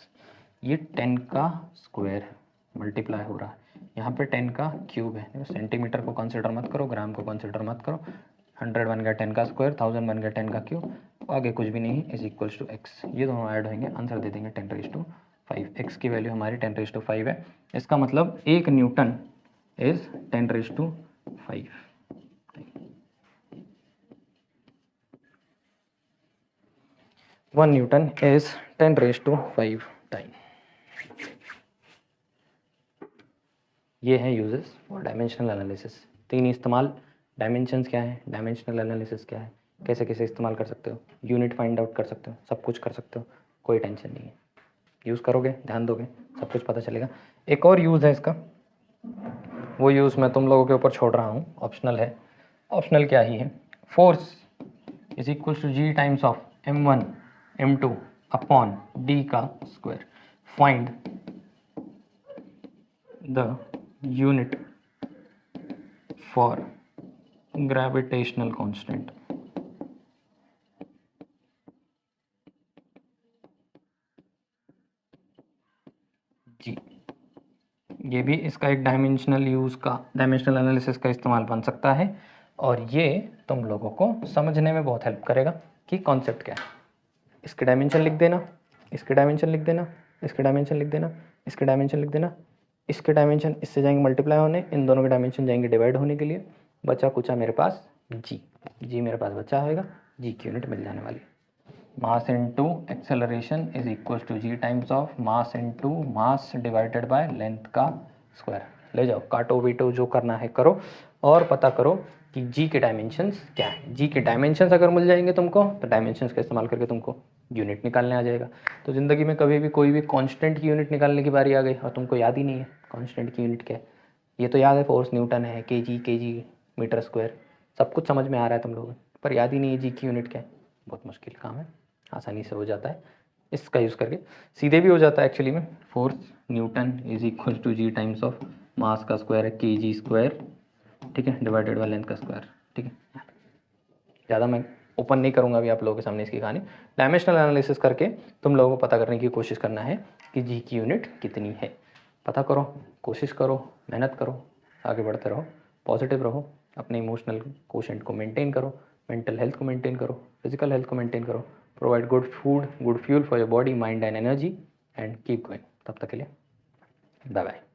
Speaker 1: ये 10 का स्क्वायर है, मल्टीप्लाई हो रहा है, यहाँ पे 10 का क्यूब है। सेंटीमीटर को कंसिडर मत करो, ग्राम को कंसिडर मत करो। 100 बन गया 10 का स्क्वायर, 1000 बन गया 10 का क्यूब, आगे कुछ भी नहीं है, इज इक्वल्स टू x। ये दोनों ऐड होंगे, आंसर दे देंगे 10⁵5। x की वैल्यू हमारी 10⁵5 है। इसका मतलब 1 Newton is 10⁵5। 1 Newton is 10⁵5 time. ये है यूजेस फॉर डायमेंशनल एनालिसिस। 3 इस्तेमाल। डायमेंशंस क्या है, डायमेंशनल एनालिसिस क्या है, कैसे कैसे इस्तेमाल कर सकते हो, यूनिट फाइंड आउट कर सकते हो, सब कुछ कर सकते हो, कोई टेंशन नहीं है। यूज़ करोगे, ध्यान दोगे, सब कुछ पता चलेगा। एक और यूज़ है इसका, वो यूज़ मैं तुम लोगों के ऊपर छोड़ रहा हूँ, ऑप्शनल है। ऑप्शनल क्या ही है, force is equal to g times of m1 m2 upon d का square. Find the unit for gravitational constant. जी, ये भी इसका एक डायमेंशनल यूज़ का, डायमेंशनल एनालिसिस का इस्तेमाल बन सकता है, और ये तुम लोगों को समझने में बहुत हेल्प करेगा कि कॉन्सेप्ट क्या है। इसके डायमेंशन लिख देना, इसके डायमेंशन लिख देना, इसके डायमेंशन लिख देना, इसके डायमेंशन लिख देना, इसके डायमेंशन इससे जाएंगे मल्टीप्लाई होने, इन दोनों के डायमेंशन जाएंगे डिवाइड होने के लिए। बचा कुचा मेरे पास जी मेरे पास बचा होगा, जी की यूनिट मिल जाने वाली। Mass into acceleration is equal to G times of mass into mass divided by length का स्क्वायर। ले जाओ, काटो बीटो, जो करना है करो, और पता करो कि जी के डायमेंशंस क्या है। जी के डायमेंशंस अगर मिल जाएंगे तुमको, तो डायमेंशंस का इस्तेमाल करके तुमको यूनिट निकालने आ जाएगा। तो ज़िंदगी में कभी भी कोई भी कांस्टेंट की यूनिट निकालने की बारी आ गई और तुमको याद ही नहीं है कांस्टेंट की यूनिट क्या है, ये तो याद है फोर्स न्यूटन है, केजी मीटर स्क्वायर, सब कुछ समझ में आ रहा है तुम लोगों को, पर याद ही नहीं है जी की यूनिट क्या है। बहुत मुश्किल काम है, आसानी से हो जाता है इसका यूज़ करके, सीधे भी हो जाता है एक्चुअली में। Force Newton is equal to G times of mass का स्क्वायर है केजी स्क्वायर, ठीक है, डिवाइडेड बाय लेंथ का स्क्वायर, ठीक है। ज़्यादा मैं ओपन नहीं करूँगा अभी आप लोगों के सामने इसकी कहानी। डायमेंशनल एनालिसिस करके तुम लोगों को पता करने की कोशिश करना है कि जी की यूनिट कितनी है। पता करो, कोशिश करो, मेहनत करो, आगे बढ़ते रहो, पॉजिटिव रहो, अपने इमोशनल कोशेंट को मेंटेन करो, मेंटल हेल्थ को मेंटेन करो, फिजिकल हेल्थ को मेंटेन करो, provide good food, good fuel for your body, mind and energy, and keep going. तब तक के लिए बाय बाय।